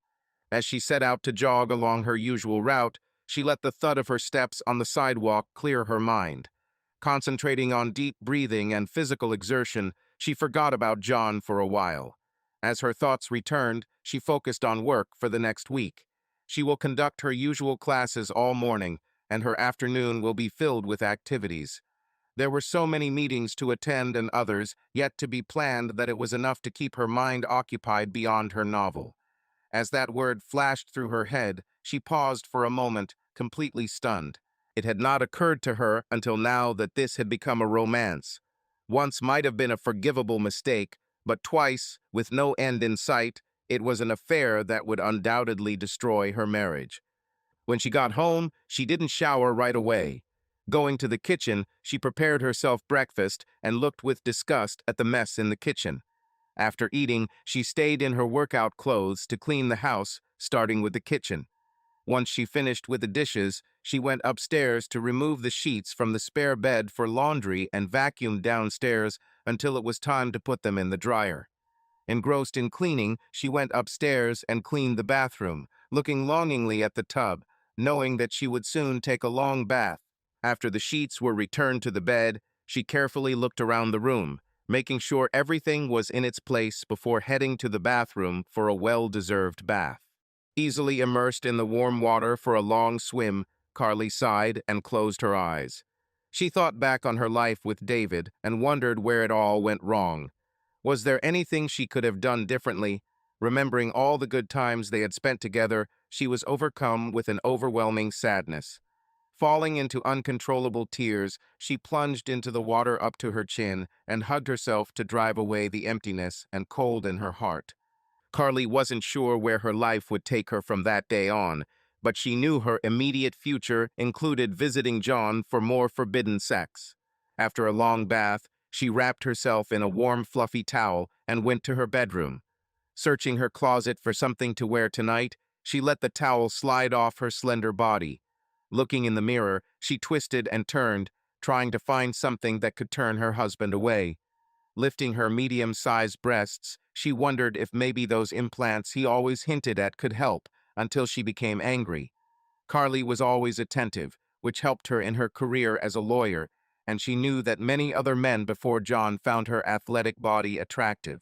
As she set out to jog along her usual route, she let the thud of her steps on the sidewalk clear her mind. Concentrating on deep breathing and physical exertion, she forgot about John for a while. As her thoughts returned, she focused on work for the next week. She will conduct her usual classes all morning, and her afternoon will be filled with activities. There were so many meetings to attend and others yet to be planned that it was enough to keep her mind occupied beyond her novel. As that word flashed through her head, she paused for a moment, completely stunned. It had not occurred to her until now that this had become a romance. Once might have been a forgivable mistake, but twice, with no end in sight, it was an affair that would undoubtedly destroy her marriage. When she got home, she didn't shower right away. Going to the kitchen, she prepared herself breakfast and looked with disgust at the mess in the kitchen. After eating, she stayed in her workout clothes to clean the house, starting with the kitchen. Once she finished with the dishes, she went upstairs to remove the sheets from the spare bed for laundry and vacuumed downstairs until it was time to put them in the dryer. Engrossed in cleaning, she went upstairs and cleaned the bathroom, looking longingly at the tub, knowing that she would soon take a long bath. After the sheets were returned to the bed, she carefully looked around the room, making sure everything was in its place before heading to the bathroom for a well-deserved bath. Easily immersed in the warm water for a long swim, Carly sighed and closed her eyes. She thought back on her life with David and wondered where it all went wrong. Was there anything she could have done differently? Remembering all the good times they had spent together, she was overcome with an overwhelming sadness. Falling into uncontrollable tears, she plunged into the water up to her chin and hugged herself to drive away the emptiness and cold in her heart. Carly wasn't sure where her life would take her from that day on, but she knew her immediate future included visiting John for more forbidden sex. After a long bath, she wrapped herself in a warm, fluffy towel and went to her bedroom. Searching her closet for something to wear tonight, she let the towel slide off her slender body. Looking in the mirror, she twisted and turned, trying to find something that could turn her husband away. Lifting her medium-sized breasts, she wondered if maybe those implants he always hinted at could help, until she became angry. Carly was always attentive, which helped her in her career as a lawyer, and she knew that many other men before John found her athletic body attractive.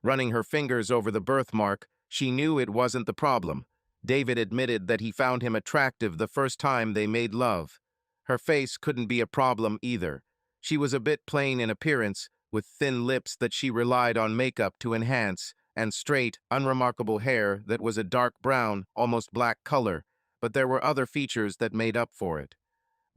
Running her fingers over the birthmark, she knew it wasn't the problem. David admitted that he found him attractive the first time they made love. Her face couldn't be a problem either. She was a bit plain in appearance, with thin lips that she relied on makeup to enhance, and straight, unremarkable hair that was a dark brown, almost black color, but there were other features that made up for it.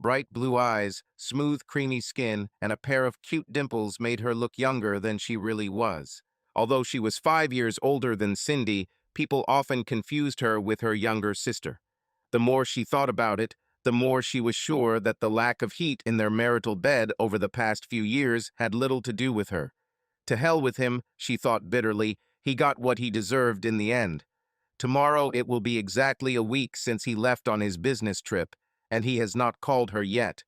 Bright blue eyes, smooth, creamy skin, and a pair of cute dimples made her look younger than she really was. Although she was 5 years older than Cindy, people often confused her with her younger sister. The more she thought about it, the more she was sure that the lack of heat in their marital bed over the past few years had little to do with her. To hell with him, she thought bitterly, he got what he deserved in the end. Tomorrow it will be exactly a week since he left on his business trip, and he has not called her yet.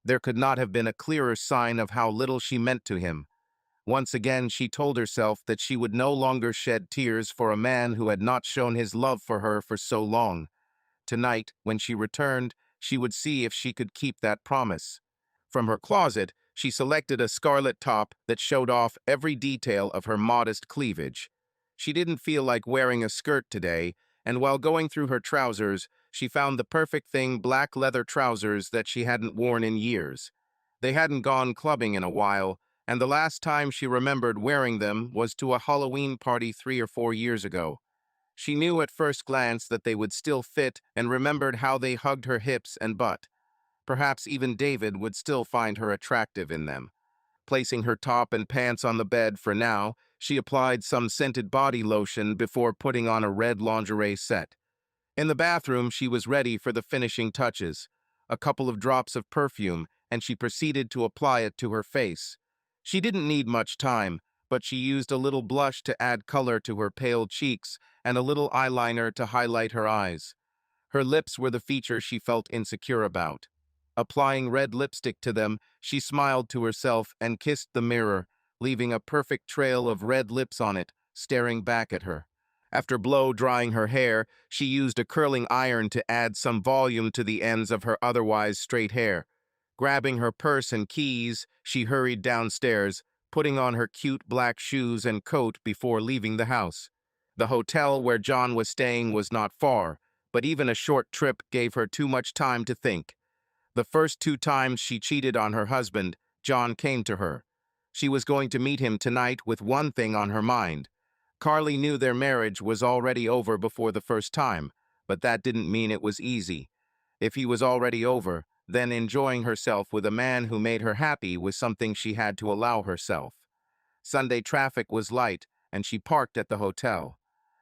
There could not have been a clearer sign of how little she meant to him. Once again, she told herself that she would no longer shed tears for a man who had not shown his love for her for so long. Tonight, when she returned, she would see if she could keep that promise. From her closet, she selected a scarlet top that showed off every detail of her modest cleavage. She didn't feel like wearing a skirt today, and while going through her trousers, she found the perfect thing, black leather trousers that she hadn't worn in years. They hadn't gone clubbing in a while, and the last time she remembered wearing them was to a Halloween party 3 or 4 years ago. She knew at first glance that they would still fit and remembered how they hugged her hips and butt. Perhaps even David would still find her attractive in them. Placing her top and pants on the bed for now, she applied some scented body lotion before putting on a red lingerie set. In the bathroom, she was ready for the finishing touches. A couple of drops of perfume, and she proceeded to apply it to her face. She didn't need much time, but she used a little blush to add color to her pale cheeks and a little eyeliner to highlight her eyes. Her lips were the feature she felt insecure about. Applying red lipstick to them, she smiled to herself and kissed the mirror, leaving a perfect trail of red lips on it, staring back at her. After blow-drying her hair, she used a curling iron to add some volume to the ends of her otherwise straight hair. Grabbing her purse and keys, she hurried downstairs, putting on her cute black shoes and coat before leaving the house. The hotel where John was staying was not far, but even a short trip gave her too much time to think. The first 2 times she cheated on her husband, John came to her. She was going to meet him tonight with one thing on her mind. Carly knew their marriage was already over before the first time, but that didn't mean it was easy. If he was already over, then enjoying herself with a man who made her happy was something she had to allow herself. Sunday traffic was light, and she parked at the hotel.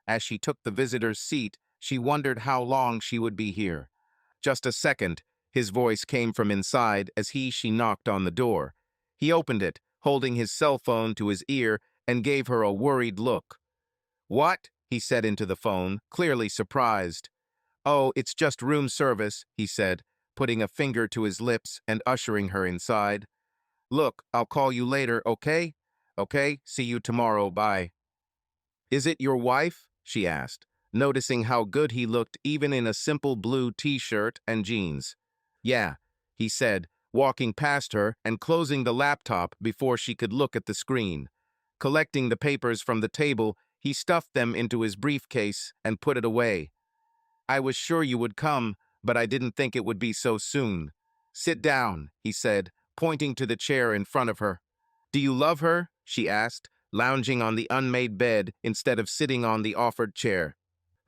As she took the visitor's seat, she wondered how long she would be here. Just a second, his voice came from inside as she knocked on the door. He opened it, holding his cell phone to his ear, and gave her a worried look. "What?" he said into the phone, clearly surprised. "Oh, it's just room service," he said, putting a finger to his lips and ushering her inside. "Look, I'll call you later, okay? Okay, see you tomorrow, bye." "Is it your wife?" she asked, noticing how good he looked even in a simple blue t-shirt and jeans. "Yeah," he said, walking past her and closing the laptop before she could look at the screen. Collecting the papers from the table, he stuffed them into his briefcase and put it away. "I was sure you would come, but I didn't think it would be so soon." "Sit down," he said, pointing to the chair in front of her. "Do you love her?" she asked, lounging on the unmade bed instead of sitting on the offered chair.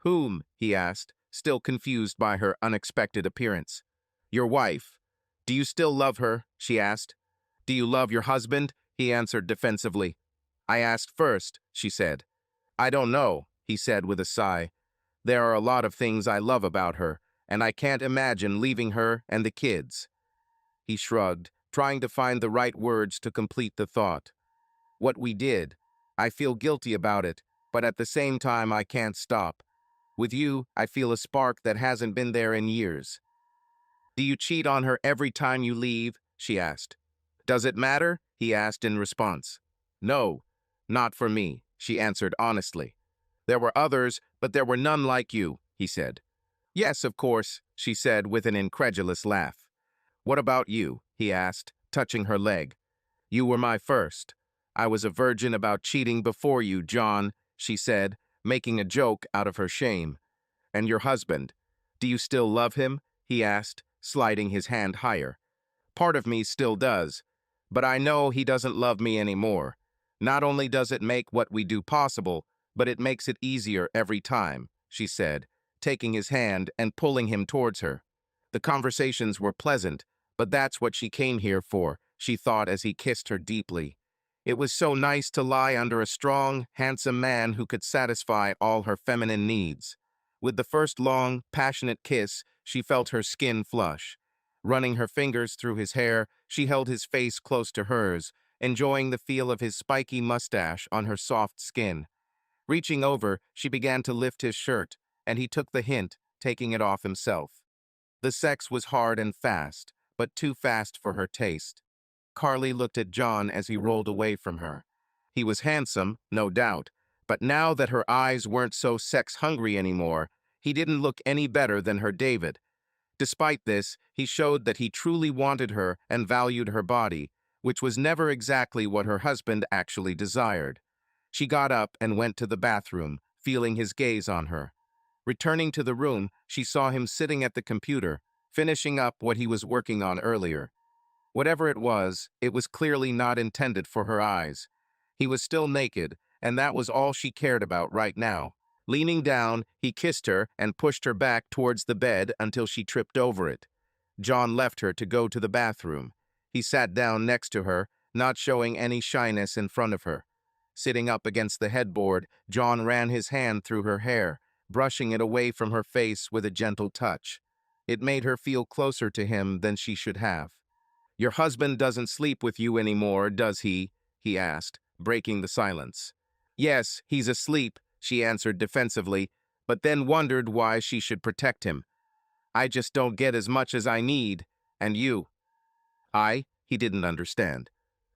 "Whom?" he asked, still confused by her unexpected appearance. Your wife. Do you still love her? She asked. Do you love your husband? He answered defensively. I asked first, she said. I don't know, he said with a sigh. There are a lot of things I love about her, and I can't imagine leaving her and the kids. He shrugged, trying to find the right words to complete the thought. What we did. I feel guilty about it, but at the same time I can't stop. With you, I feel a spark that hasn't been there in years. Do you cheat on her every time you leave? She asked. Does it matter? He asked in response. No, not for me, she answered honestly. There were others, but there were none like you, he said. Yes, of course, she said with an incredulous laugh. What about you? He asked, touching her leg. You were my first. I was a virgin about cheating before you, John, she said, making a joke out of her shame. And your husband, do you still love him? He asked, sliding his hand higher. Part of me still does, but I know he doesn't love me anymore. Not only does it make what we do possible, but it makes it easier every time, she said, taking his hand and pulling him towards her. The conversations were pleasant, but that's what she came here for, she thought as he kissed her deeply. It was so nice to lie under a strong, handsome man who could satisfy all her feminine needs. With the first long, passionate kiss, she felt her skin flush. Running her fingers through his hair, she held his face close to hers, enjoying the feel of his spiky mustache on her soft skin. Reaching over, she began to lift his shirt, and he took the hint, taking it off himself. The sex was hard and fast, but too fast for her taste. Carly looked at John as he rolled away from her. He was handsome, no doubt, but now that her eyes weren't so sex-hungry anymore, he didn't look any better than her David. Despite this, he showed that he truly wanted her and valued her body, which was never exactly what her husband actually desired. She got up and went to the bathroom, feeling his gaze on her. Returning to the room, she saw him sitting at the computer, finishing up what he was working on earlier. Whatever it was clearly not intended for her eyes. He was still naked, and that was all she cared about right now. Leaning down, he kissed her and pushed her back towards the bed until she tripped over it. John left her to go to the bathroom. He sat down next to her, not showing any shyness in front of her. Sitting up against the headboard, John ran his hand through her hair, brushing it away from her face with a gentle touch. It made her feel closer to him than she should have. Your husband doesn't sleep with you anymore, does he? He asked, breaking the silence. Yes, he's asleep, she answered defensively, but then wondered why she should protect him. I just don't get as much as I need, and you. He didn't understand.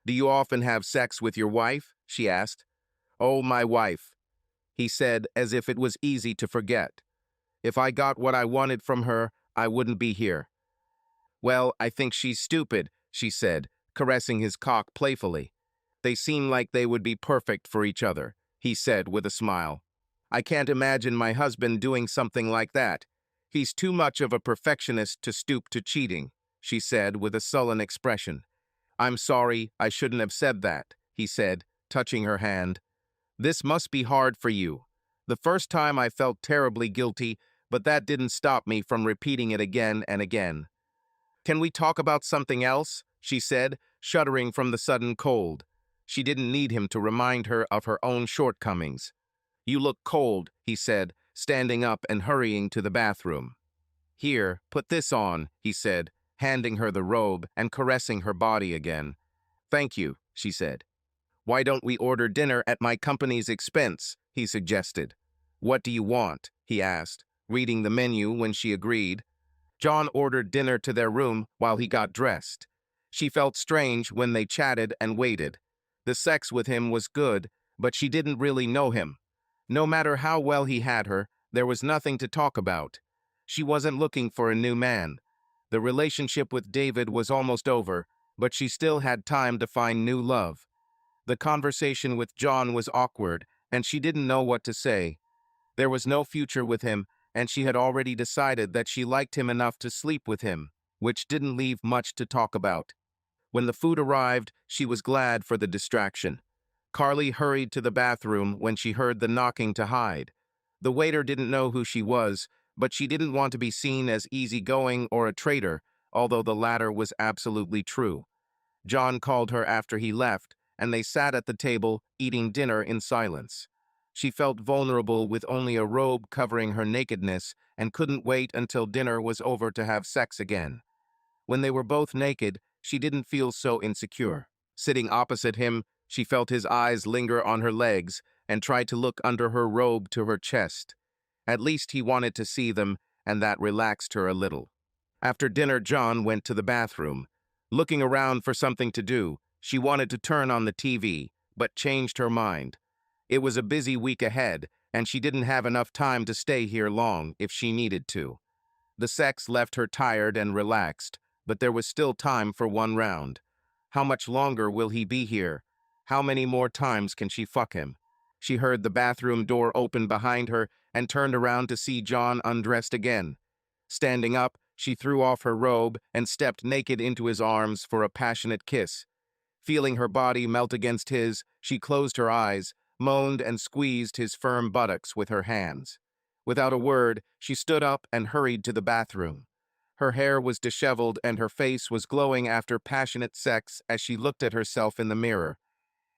Do you often have sex with your wife? She asked. Oh, my wife, he said as if it was easy to forget. If I got what I wanted from her, I wouldn't be here. Well, I think she's stupid, she said, caressing his cock playfully. They seem like they would be perfect for each other, he said with a smile. I can't imagine my husband doing something like that. He's too much of a perfectionist to stoop to cheating, she said with a sullen expression. I'm sorry, I shouldn't have said that, he said, touching her hand. This must be hard for you. The first time I felt terribly guilty, but that didn't stop me from repeating it again and again. Can we talk about something else? She said, shuddering from the sudden cold. She didn't need him to remind her of her own shortcomings. You look cold, he said, standing up and hurrying to the bathroom. Here, put this on, he said, handing her the robe and caressing her body again. Thank you, she said. Why don't we order dinner at my company's expense, he suggested. What do you want? He asked, reading the menu when she agreed. John ordered dinner to their room while he got dressed. She felt strange when they chatted and waited. The sex with him was good, but she didn't really know him. No matter how well he had her, there was nothing to talk about. She wasn't looking for a new man. The relationship with David was almost over, but she still had time to find new love. The conversation with John was awkward, and she didn't know what to say. There was no future with him, and she had already decided that she liked him enough to sleep with him, which didn't leave much to talk about. When the food arrived, she was glad for the distraction. Carly hurried to the bathroom when she heard the knocking to hide. The waiter didn't know who she was, but she didn't want to be seen as easygoing or a traitor, although the latter was absolutely true. John called her after he left, and they sat at the table, eating dinner in silence. She felt vulnerable with only a robe covering her nakedness and couldn't wait until dinner was over to have sex again. When they were both naked, she didn't feel so insecure. Sitting opposite him, she felt his eyes linger on her legs and tried to look under her robe to her chest. At least he wanted to see them, and that relaxed her a little. After dinner, John went to the bathroom. Looking around for something to do, she wanted to turn on the TV, but changed her mind. It was a busy week ahead, and she didn't have enough time to stay here long if she needed to. The sex left her tired and relaxed, but there was still time for one round. How much longer will he be here? How many more times can she fuck him? She heard the bathroom door open behind her and turned around to see John undressed again. Standing up, she threw off her robe and stepped naked into his arms for a passionate kiss. Feeling her body melt against his, she closed her eyes, moaned and squeezed his firm buttocks with her hands. Without a word, she stood up and hurried to the bathroom. Her hair was disheveled and her face was glowing after passionate sex as she looked at herself in the mirror.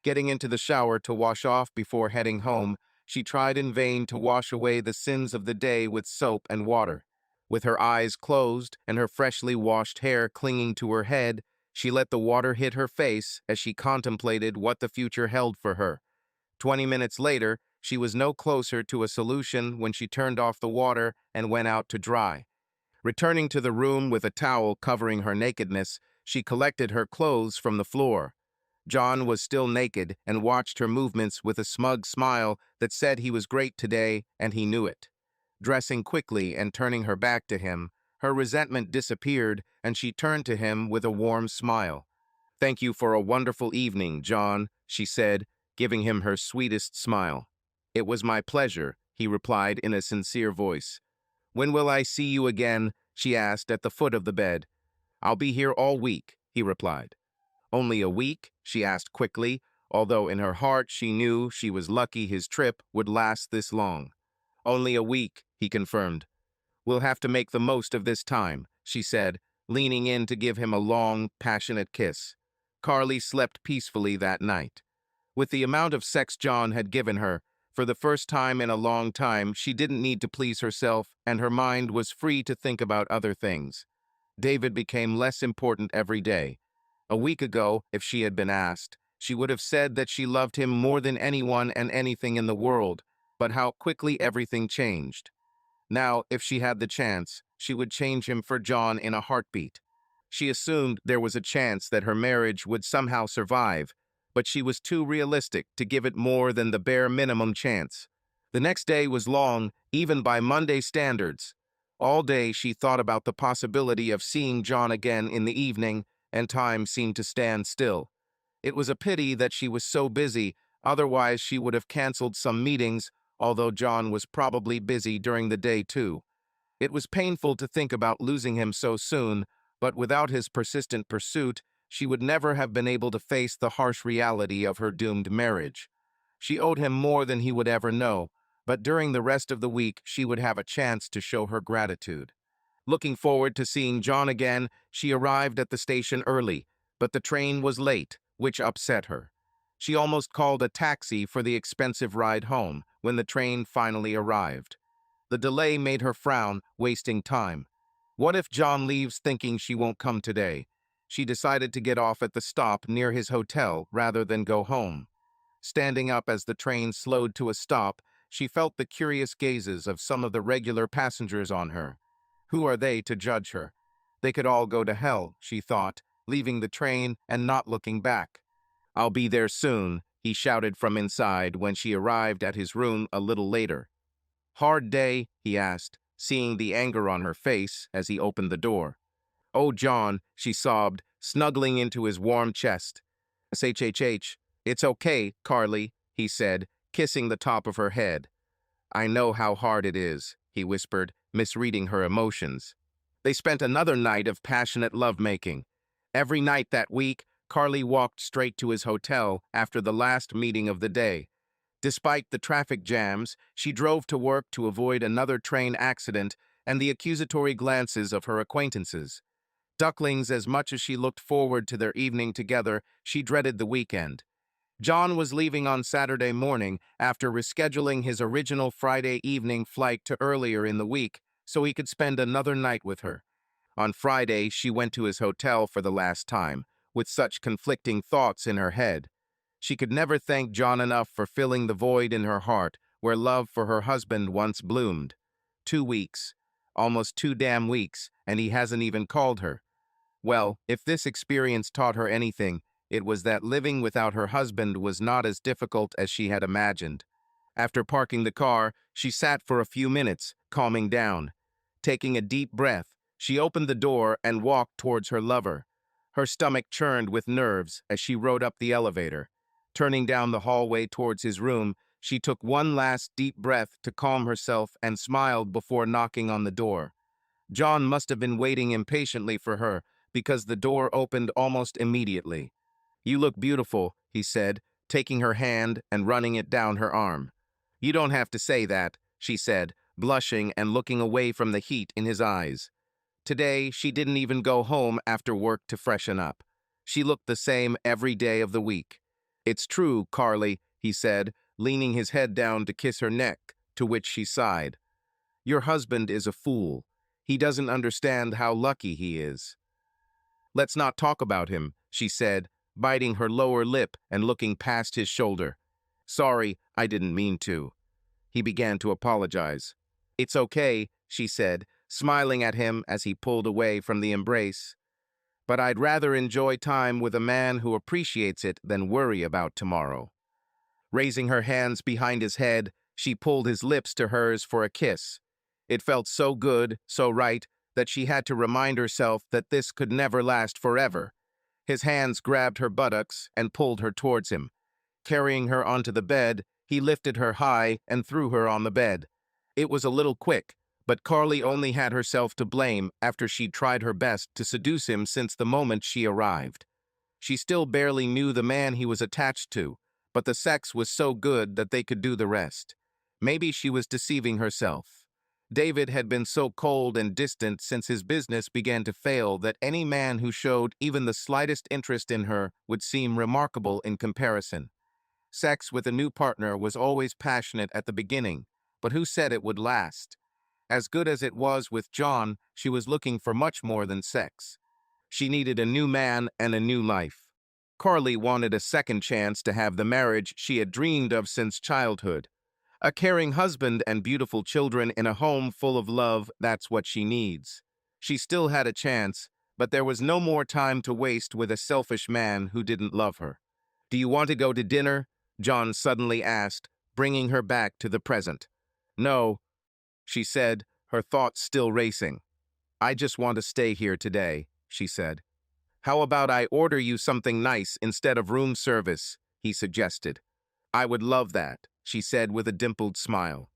Getting into the shower to wash off before heading home, she tried in vain to wash away the sins of the day with soap and water. With her eyes closed and her freshly washed hair clinging to her head, she let the water hit her face as she contemplated what the future held for her. 20 minutes later, she was no closer to a solution when she turned off the water and went out to dry. Returning to the room with a towel covering her nakedness, she collected her clothes from the floor. John was still naked and watched her movements with a smug smile that said he was great today and he knew it. Dressing quickly and turning her back to him, her resentment disappeared and she turned to him with a warm smile. "Thank you for a wonderful evening, John," she said, giving him her sweetest smile. "It was my pleasure," he replied in a sincere voice. "When will I see you again?" she asked at the foot of the bed. "I'll be here all week," he replied. "Only a week?" she asked quickly, although in her heart she knew she was lucky his trip would last this long. "Only a week," he confirmed. "We'll have to make the most of this time," she said, leaning in to give him a long, passionate kiss. Carly slept peacefully that night. With the amount of sex John had given her, for the first time in a long time, she didn't need to please herself, and her mind was free to think about other things. David became less important every day. A week ago, if she had been asked, she would have said that she loved him more than anyone and anything in the world, but how quickly everything changed. Now, if she had the chance, she would change him for John in a heartbeat. She assumed there was a chance that her marriage would somehow survive, but she was too realistic to give it more than the bare minimum chance. The next day was long, even by Monday standards. All day she thought about the possibility of seeing John again in the evening, and time seemed to stand still. It was a pity that she was so busy, otherwise she would have canceled some meetings, although John was probably busy during the day too. It was painful to think about losing him so soon, but without his persistent pursuit, she would never have been able to face the harsh reality of her doomed marriage. She owed him more than he would ever know, but during the rest of the week she would have a chance to show her gratitude. Looking forward to seeing John again, she arrived at the station early, but the train was late, which upset her. She almost called a taxi for the expensive ride home when the train finally arrived. The delay made her frown, wasting time. What if John leaves thinking she won't come today? She decided to get off at the stop near his hotel rather than go home. Standing up as the train slowed to a stop, she felt the curious gazes of some of the regular passengers on her. Who are they to judge her? They could all go to hell, she thought, leaving the train and not looking back. "I'll be there soon," he shouted from inside when she arrived at his room a little later. "Hard day?" he asked, seeing the anger on her face as he opened the door. "Oh, John," she sobbed, snuggling into his warm chest. "SHHH, it's okay, Carly," he said, kissing the top of her head. "I know how hard it is," he whispered, misreading her emotions. They spent another night of passionate lovemaking. Every night that week, Carly walked straight to his hotel after the last meeting of the day. Despite the traffic jams, she drove to work to avoid another train accident and the accusatory glances of her acquaintances. Ducklings, as much as she looked forward to their evening together, she dreaded the weekend. John was leaving on Saturday morning after rescheduling his original Friday evening flight to earlier in the week so he could spend another night with her. On Friday, she went to his hotel for the last time, with such conflicting thoughts in her head. She could never thank John enough for filling the void in her heart where love for her husband once bloomed. 2 weeks. Almost 2 damn weeks, and he hasn't even called her. Well, if this experience taught her anything, it was that living without her husband was not as difficult as she had imagined. After parking the car, she sat for a few minutes, calming down. Taking a deep breath, she opened the door and walked towards her lover. Her stomach churned with nerves as she rode up the elevator. Turning down the hallway towards his room, she took one last deep breath to calm herself and smiled before knocking on the door. John must have been waiting impatiently for her, because the door opened almost immediately. "You look beautiful," he said, taking her hand and running it down her arm. "You don't have to say that," she said, blushing and looking away from the heat in his eyes. Today, she didn't even go home after work to freshen up. She looked the same every day of the week. "It's true, Carly," he said, leaning his head down to kiss her neck, to which she sighed. "Your husband is a fool. He doesn't understand how lucky he is." "Let's not talk about him," she said, biting her lower lip and looking past his shoulder. "Sorry, I didn't mean to." He began to apologize. "It's okay," she said, smiling at him as he pulled away from the embrace. "But I'd rather enjoy time with a man who appreciates it than worry about tomorrow." Raising her hands behind his head, she pulled his lips to hers for a kiss. It felt so good, so right, that she had to remind herself that this could never last forever. His hands grabbed her buttocks and pulled her towards him. Carrying her onto the bed, he lifted her high and threw her on the bed. It was a little quick, but Carly only had herself to blame after she'd tried her best to seduce him since the moment she arrived. She still barely knew the man he was attached to, but the sex was so good that they could do the rest. Maybe she was deceiving herself. David had been so cold and distant since his business began to fail that any man who showed even the slightest interest in her would seem remarkable in comparison. Sex with a new partner was always passionate at the beginning, but who said it would last? As good as it was with John, she was looking for much more than sex. She needed a new man and a new life. Carly wanted a second chance to have the marriage she had dreamed of since childhood. A caring husband and beautiful children in a home full of love, that's what she needs. She still had a chance, but there was no more time to waste with a selfish man who didn't love her. "Do you want to go to dinner?" John suddenly asked, bringing her back to the present. "No," she said, her thoughts still racing. "I just want to stay here today," she said. "How about I order you something nice instead of room service?" he suggested. "I would love that," she said with a dimpled smile.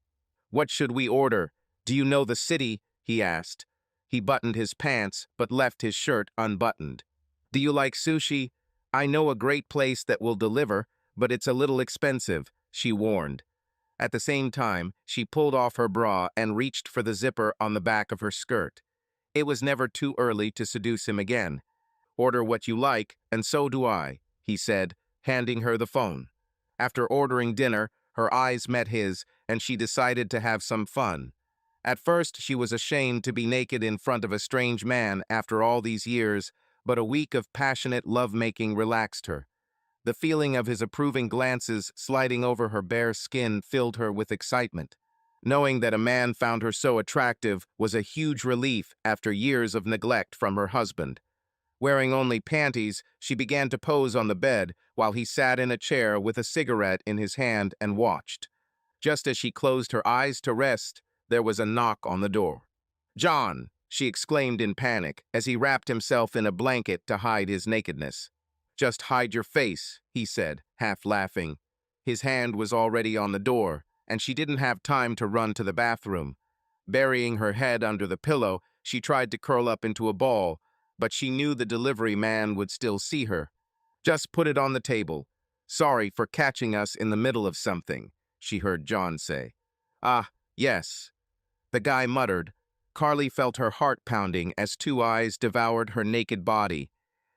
"What should we order? Do you know the city?" he asked. He buttoned his pants but left his shirt unbuttoned. "Do you like sushi? I know a great place that will deliver, but it's a little expensive," she warned. At the same time, she pulled off her bra and reached for the zipper on the back of her skirt. It was never too early to seduce him again. "Order what you like, and so do I," he said, handing her the phone. After ordering dinner, her eyes met his, and she decided to have some fun. At first, she was ashamed to be naked in front of a strange man after all these years, but a week of passionate lovemaking relaxed her. The feeling of his approving glances sliding over her bare skin filled her with excitement. Knowing that a man found her so attractive was a huge relief after years of neglect from her husband. Wearing only panties, she began to pose on the bed while he sat in a chair with a cigarette in his hand and watched. Just as she closed her eyes to rest, there was a knock on the door. "John!" she exclaimed in panic as he wrapped himself in a blanket to hide his nakedness. "Just hide your face," he said, half laughing. His hand was already on the door, and she didn't have time to run to the bathroom. Burying her head under the pillow, she tried to curl up into a ball, but she knew the delivery man would still see her. "Just put it on the table. Sorry for catching us in the middle of something," she heard John say. "Ah, yes," the guy muttered, Carly felt her heart pounding as two eyes devoured her naked body.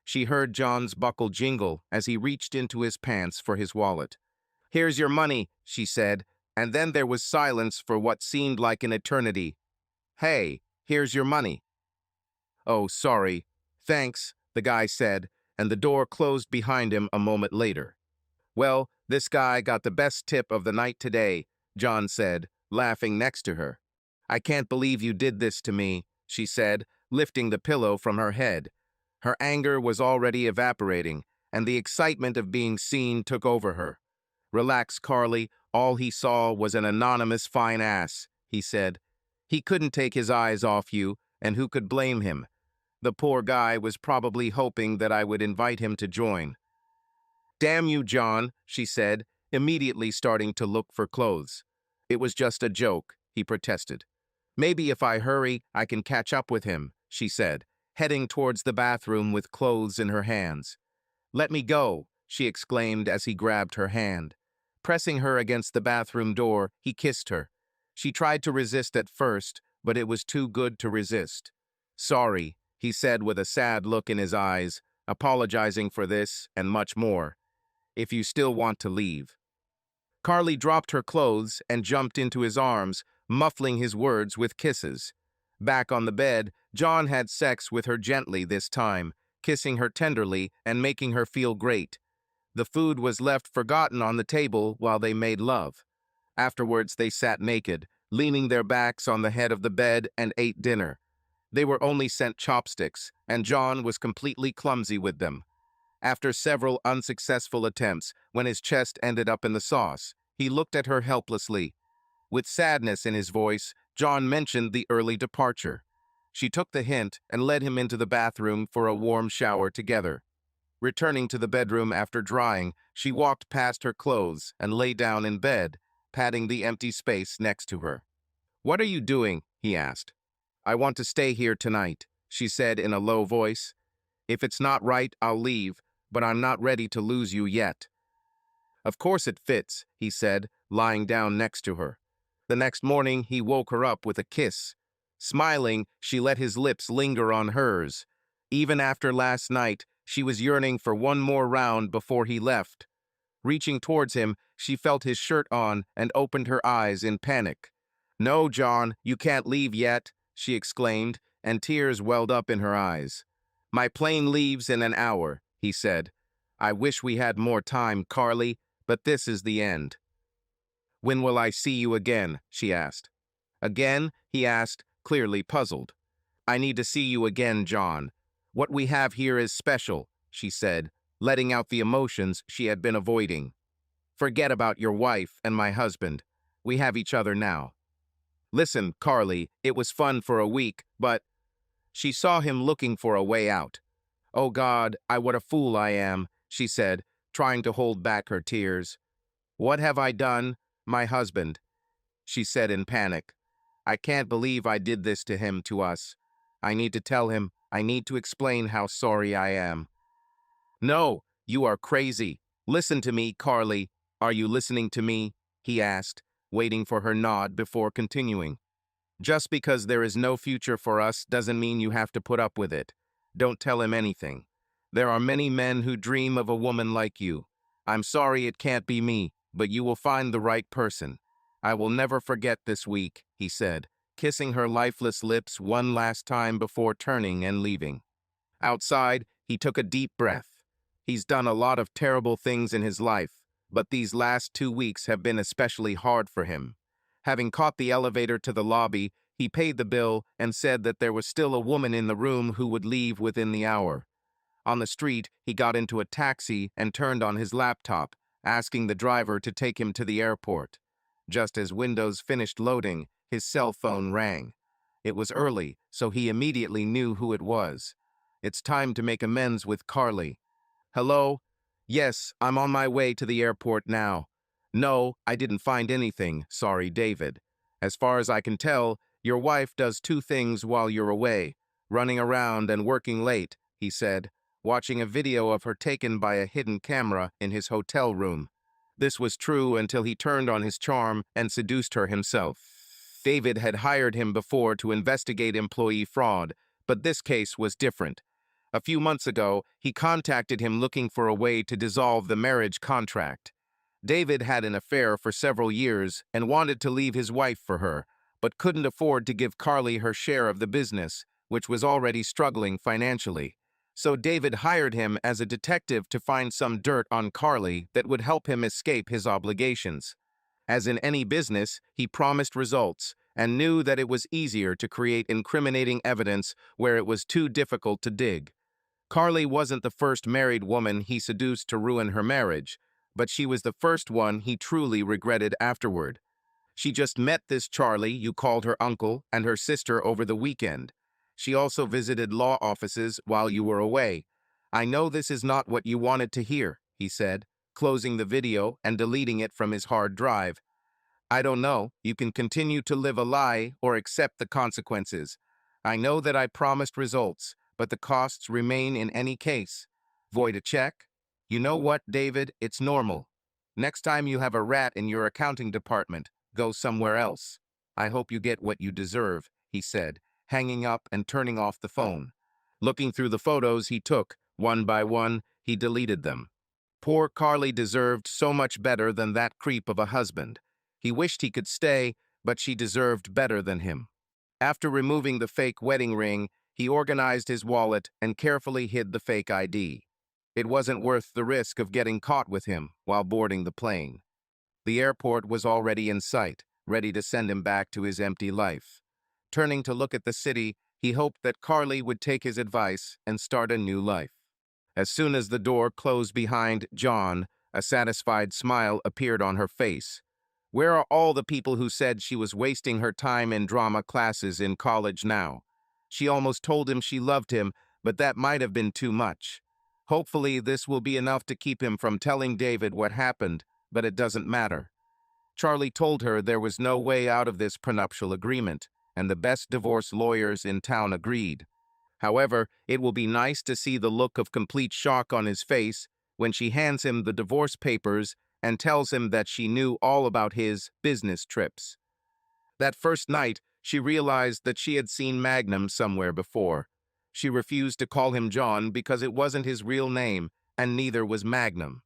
She heard John's buckle jingle as he reached into his pants for his wallet. "Here's your money," she said, and then there was silence for what seemed like an eternity. "Hey, here's your money." "Oh, sorry. Thanks," the guy said, and the door closed behind him a moment later. "Well, this guy got the best tip of the night today," John said, laughing next to her. "I can't believe you did this to me," she said, lifting the pillow from her head. Her anger was already evaporating, and the excitement of being seen took over her. "Relax, Carly. All he saw was an anonymous fine ass," he said. "He couldn't take his eyes off you, and who could blame him? The poor guy was probably hoping that I would invite him to join." "Damn you, John," she said, immediately starting to look for clothes. "It was just a joke," he protested. "Maybe if I hurry, I can catch up with him," she said, heading towards the bathroom with clothes in her hands. "Let me go," she exclaimed as he grabbed her hand. Pressing her against the bathroom door, he kissed her. She tried to resist at first, but it was too good to resist. "Sorry," he said with a sad look in his eyes, apologizing for this and much more. "If you still want to leave." Carly dropped her clothes and jumped into his arms, muffling his words with kisses. Back on the bed, John had sex with her gently this time, kissing her tenderly and making her feel great. The food was left forgotten on the table while they made love. Afterwards, they sat naked, leaning their backs on the head of the bed and ate dinner. They were only sent chopsticks, and John was completely clumsy with them. After several unsuccessful attempts, when his chest ended up in the sauce, he looked at her helplessly. With sadness in his voice, John mentioned the early departure. She took the hint and led him into the bathroom for a warm shower together. Returning to the bedroom after drying, she walked past her clothes and lay down in bed, patting the empty space next to her. "What are you doing?" he asked. "I want to stay here tonight," she said in a low voice. "If it's not right, I'll leave, but I'm not ready to lose you yet." "Of course it fits," he said, lying down next to her. The next morning, he woke her up with a kiss. Smiling, she let his lips linger on hers. Even after last night, she was yearning for one more round before he left. Reaching towards him, she felt his shirt on and opened her eyes in panic. "No, John, you can't leave yet," she exclaimed, and tears welled up in her eyes. "My plane leaves in an hour," he said. "I wish we had more time, Carly, but this is the end." "When will I see you again?" she asked. "Again?" he asked, clearly puzzled. "I need to see you again, John. What we have here is special," she said, letting out the emotions she had been avoiding. "Forget about your wife and my husband. We have each other now. Listen, Carly, it was fun for a week, but—" She saw him looking for a way out. "Oh God, what a fool I am," she said, trying to hold back her tears. "What have I done? My husband," she said in panic. "I can't believe I did this to him, to us. I need to tell him. I need to explain how sorry I am." "No, you are crazy. Listen to me, Carly. Are you listening to me?" he asked, waiting for her nod before continuing. "Just because there is no future for us doesn't mean you have to put up with it. Don't tell him anything. There are many men who dream of a woman like you. I'm sorry it can't be me, but you will find the right person. I will never forget this week," he said, kissing her lifeless lips one last time before turning and leaving. Outside, he took a deep breath. He's done a lot of terrible things in his life, but these last 2 weeks have been especially hard for him. Having caught the elevator to the lobby, he paid the bill and said that there was still a woman in the room who would leave within the hour. On the street, he got into a taxi and turned on his laptop, asking the driver to take him to the airport. Just as Windows finished loading, his cell phone rang. It was early, so he immediately knew who it was. It's time to make amends with Carly. "Hello? Yes, I'm on my way to the airport now. No, I didn't find anything, sorry, David. As far as I can tell, your wife does two things while you're away, running around and working late," he said, watching a video of her taken by a hidden camera in his hotel room. This was true until he turned on his charm and seduced her himself. David had hired him before to investigate employee fraud, but this case was different. A few months ago, he contacted him looking for a way to dissolve the marriage contract. David had an affair for several years and wanted to leave his wife for her, but couldn't afford to give Carly her share of the business, which was already struggling financially. So David hired him as a detective to find some dirt on Carly that would help him escape his obligations. As in any business, he promised results and knew that it was easier to create incriminating evidence where it was too difficult to dig. Carly wasn't the first married woman he seduced to ruin her marriage, but she was the first one he truly regretted afterward. She just met this Charlie, you called her uncle, and her sister over the weekend. She also visited law offices while you were away. I know this is not what you wanted to hear, he said, closing the video and deleting it from his hard drive. I don't know. You can continue to live a lie or accept the consequences. I know that I promised results, but the costs remain in any case. Void a check? You know what, David? It's normal. Next time you have a rat in your accounting department, go somewhere else. I hope you get what you deserve, he said, hanging up and turning off the phone. Looking through the photos he took, one by one, he deleted them. Poor Carly deserved so much better than that creep of a husband. He wished he could stay, but she deserved better than him. After removing the fake wedding ring, he organized his wallet and carefully hid the fake ID. It wasn't worth the risk of getting caught with him while boarding the plane. The airport was already in sight, ready to send him back to his empty life. Turning to look at the city, he hoped that Carly would take his advice and start a new life. As soon as the door closed behind John, a satisfied smile appeared on her face. Where are all the people who said she was wasting her time in drama classes in college now? She almost told him she loved him, but that might have been too much. Hopefully, this will be enough to keep him from telling David what happened, but it doesn't matter. Charlie told her there was no way out of this prenuptial agreement, and the best divorce lawyers in town agreed. However, it will be nice to see the look of complete shock on his face when she hands him the divorce papers and tells him that she knew all about his business trips. That first night, she realized that she had seen Magnum somewhere before. She refused to call him John because it wasn't his real name, and neither was Magnum.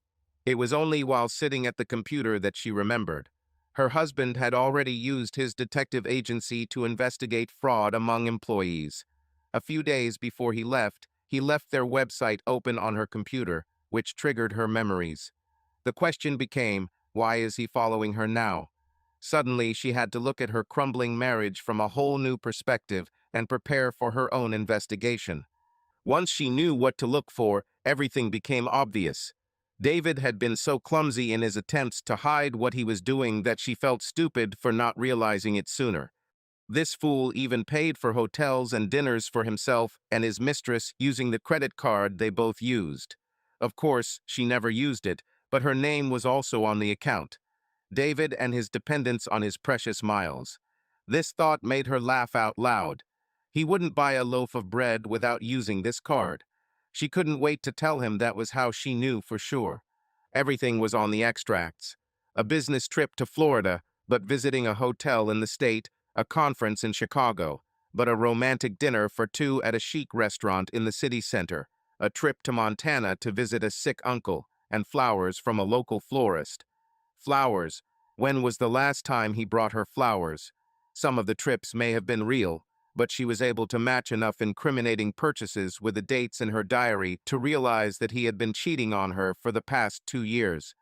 It was only while sitting at the computer that she remembered. Her husband had already used his detective agency to investigate fraud among employees. A few days before he left their website open on her computer, which triggered her memories. The question became, why is he following her now? Suddenly, she had to look at her crumbling marriage from a whole new perspective and prepare for her own investigation. Once she knew what to look for, everything became obvious. David had been so clumsy in his attempts to hide what he was doing that she felt stupid for not realizing it sooner. This fool even paid for hotels and dinners for himself and his mistress using the credit card they both used. Of course, she never used it, but her name was also on the account. David and his dependence on his precious miles. This thought made her laugh out loud. He wouldn't buy a loaf of bread without using this card. She couldn't wait to tell him that was how she knew for sure. Everything was on the extracts. A business trip to Florida, but visiting a hotel in the state, a conference in Chicago, but a romantic dinner for two at a chic restaurant in the city center, a trip to Montana to visit a sick uncle, and flowers from a local florist. Flowers. When was the last time he brought her flowers? Some of the trips may have been real, but she was able to match enough incriminating purchases with the dates in her diary to realize that he had been cheating on her for the past 2 years.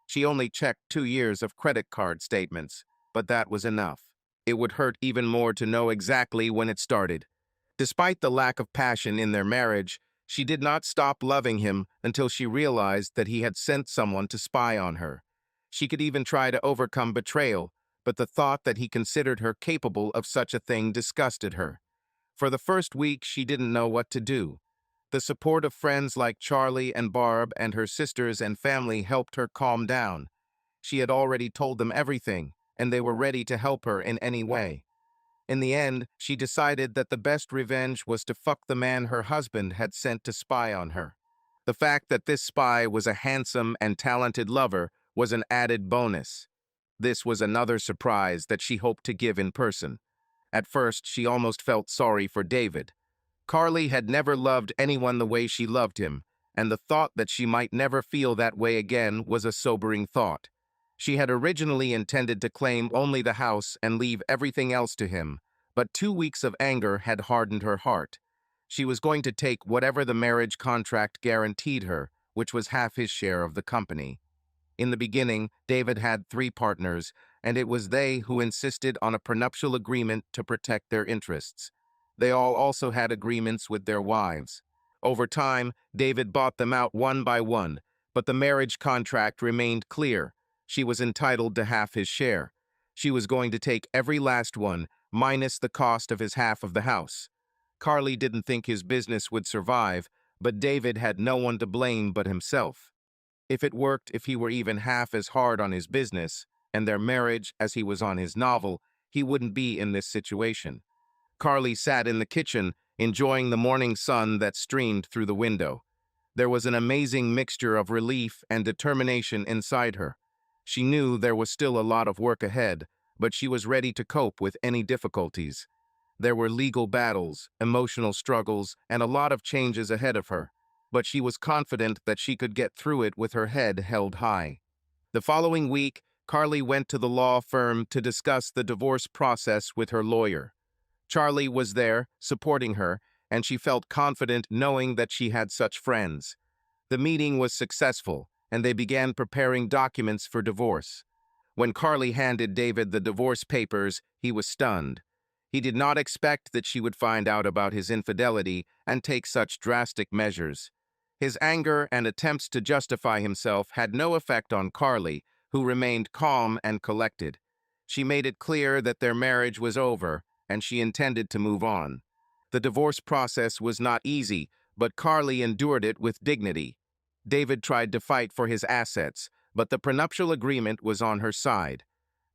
She only checked 2 years of credit card statements, but that was enough. It would hurt even more to know exactly when it started. Despite the lack of passion in their marriage, she did not stop loving him until she realized that he had sent someone to spy on her. She could even try to overcome betrayal, but the thought that he considered her capable of such a thing disgusted her. For the first week, she didn't know what to do. The support of friends like Charlie and Barb and her sisters and family helped her calm down. She had already told them everything, and they were ready to help her in any way. In the end, she decided that the best revenge was to fuck the man her husband had sent to spy on her. The fact that this spy was a handsome and talented lover was an added bonus. This was another surprise that she hoped to give in person. At first, she almost felt sorry for David. Carly had never loved anyone the way she loved him, and the thought that she might never feel that way again was a sobering thought. She had originally intended to claim only the house and leave everything else to him, but 2 weeks of anger had hardened her heart. She was going to take whatever the marriage contract guaranteed her, which was half his share of the company. In the beginning, David had 3 partners, and it was they who insisted on a prenuptial agreement to protect their interests. They all also had agreements with their wives. Over time, David bought them out one by one, but the marriage contract remained clear. She was entitled to half his share. She was going to take every last one, minus the cost of his half of the house. Carly didn't think his business would survive, but David had no one to blame but himself. If it worked, if he were even half as hard on his business and their marriage as he was on his novel, he wouldn't be in this situation. Carly sat in the kitchen, enjoying the morning sun that streamed through the window. There was an amazing mixture of relief and determination inside her. She knew there was still a lot of work ahead, but she was ready to cope with any difficulties. There were legal battles, emotional struggles, and a lot of changes ahead of her, but she was confident that she could get through it with her head held high. The following week, Carly went to the law firm to discuss the divorce process with her lawyer. Charlie was there, supporting her, and she felt confident knowing that she had such friends. The meeting was successful, and they began preparing documents for divorce. When Carly handed David the divorce papers, he was stunned. He did not expect that she would find out about his infidelity and take such drastic measures. His anger and attempts to justify himself had no effect on Carly, who remained calm and collected. She made it clear that their marriage was over, and she intended to move on. The divorce process was not easy, but Carly endured it with dignity. David tried to fight for his assets, but the prenuptial agreement was on her side.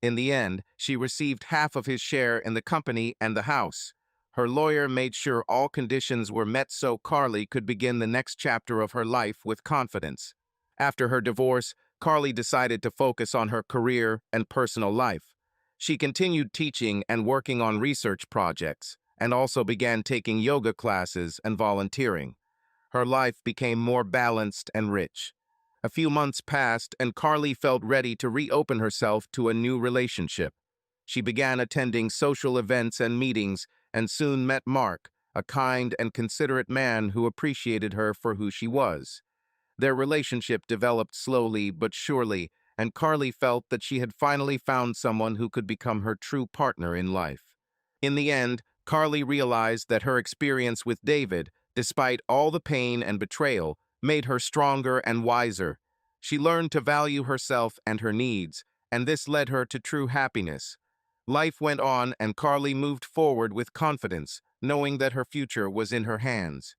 In the end, she received half of his share in the company and the house. Her lawyer made sure all conditions were met so Carly could begin the next chapter of her life with confidence. After her divorce, Carly decided to focus on her career and personal life. She continued teaching and working on research projects, and also began taking yoga classes and volunteering. Her life became more balanced and rich. A few months passed, and Carly felt ready to reopen herself to a new relationship. She began attending social events and meetings, and soon met Mark, a kind and considerate man who appreciated her for who she was. Their relationship developed slowly but surely, and Carly felt that she had finally found someone who could become her true partner in life. In the end, Carly realized that her experience with David, despite all the pain and betrayal, made her stronger and wiser. She learned to value herself and her needs, and this led her to true happiness. Life went on, and Carly moved forward with confidence, knowing that her future was in her hands.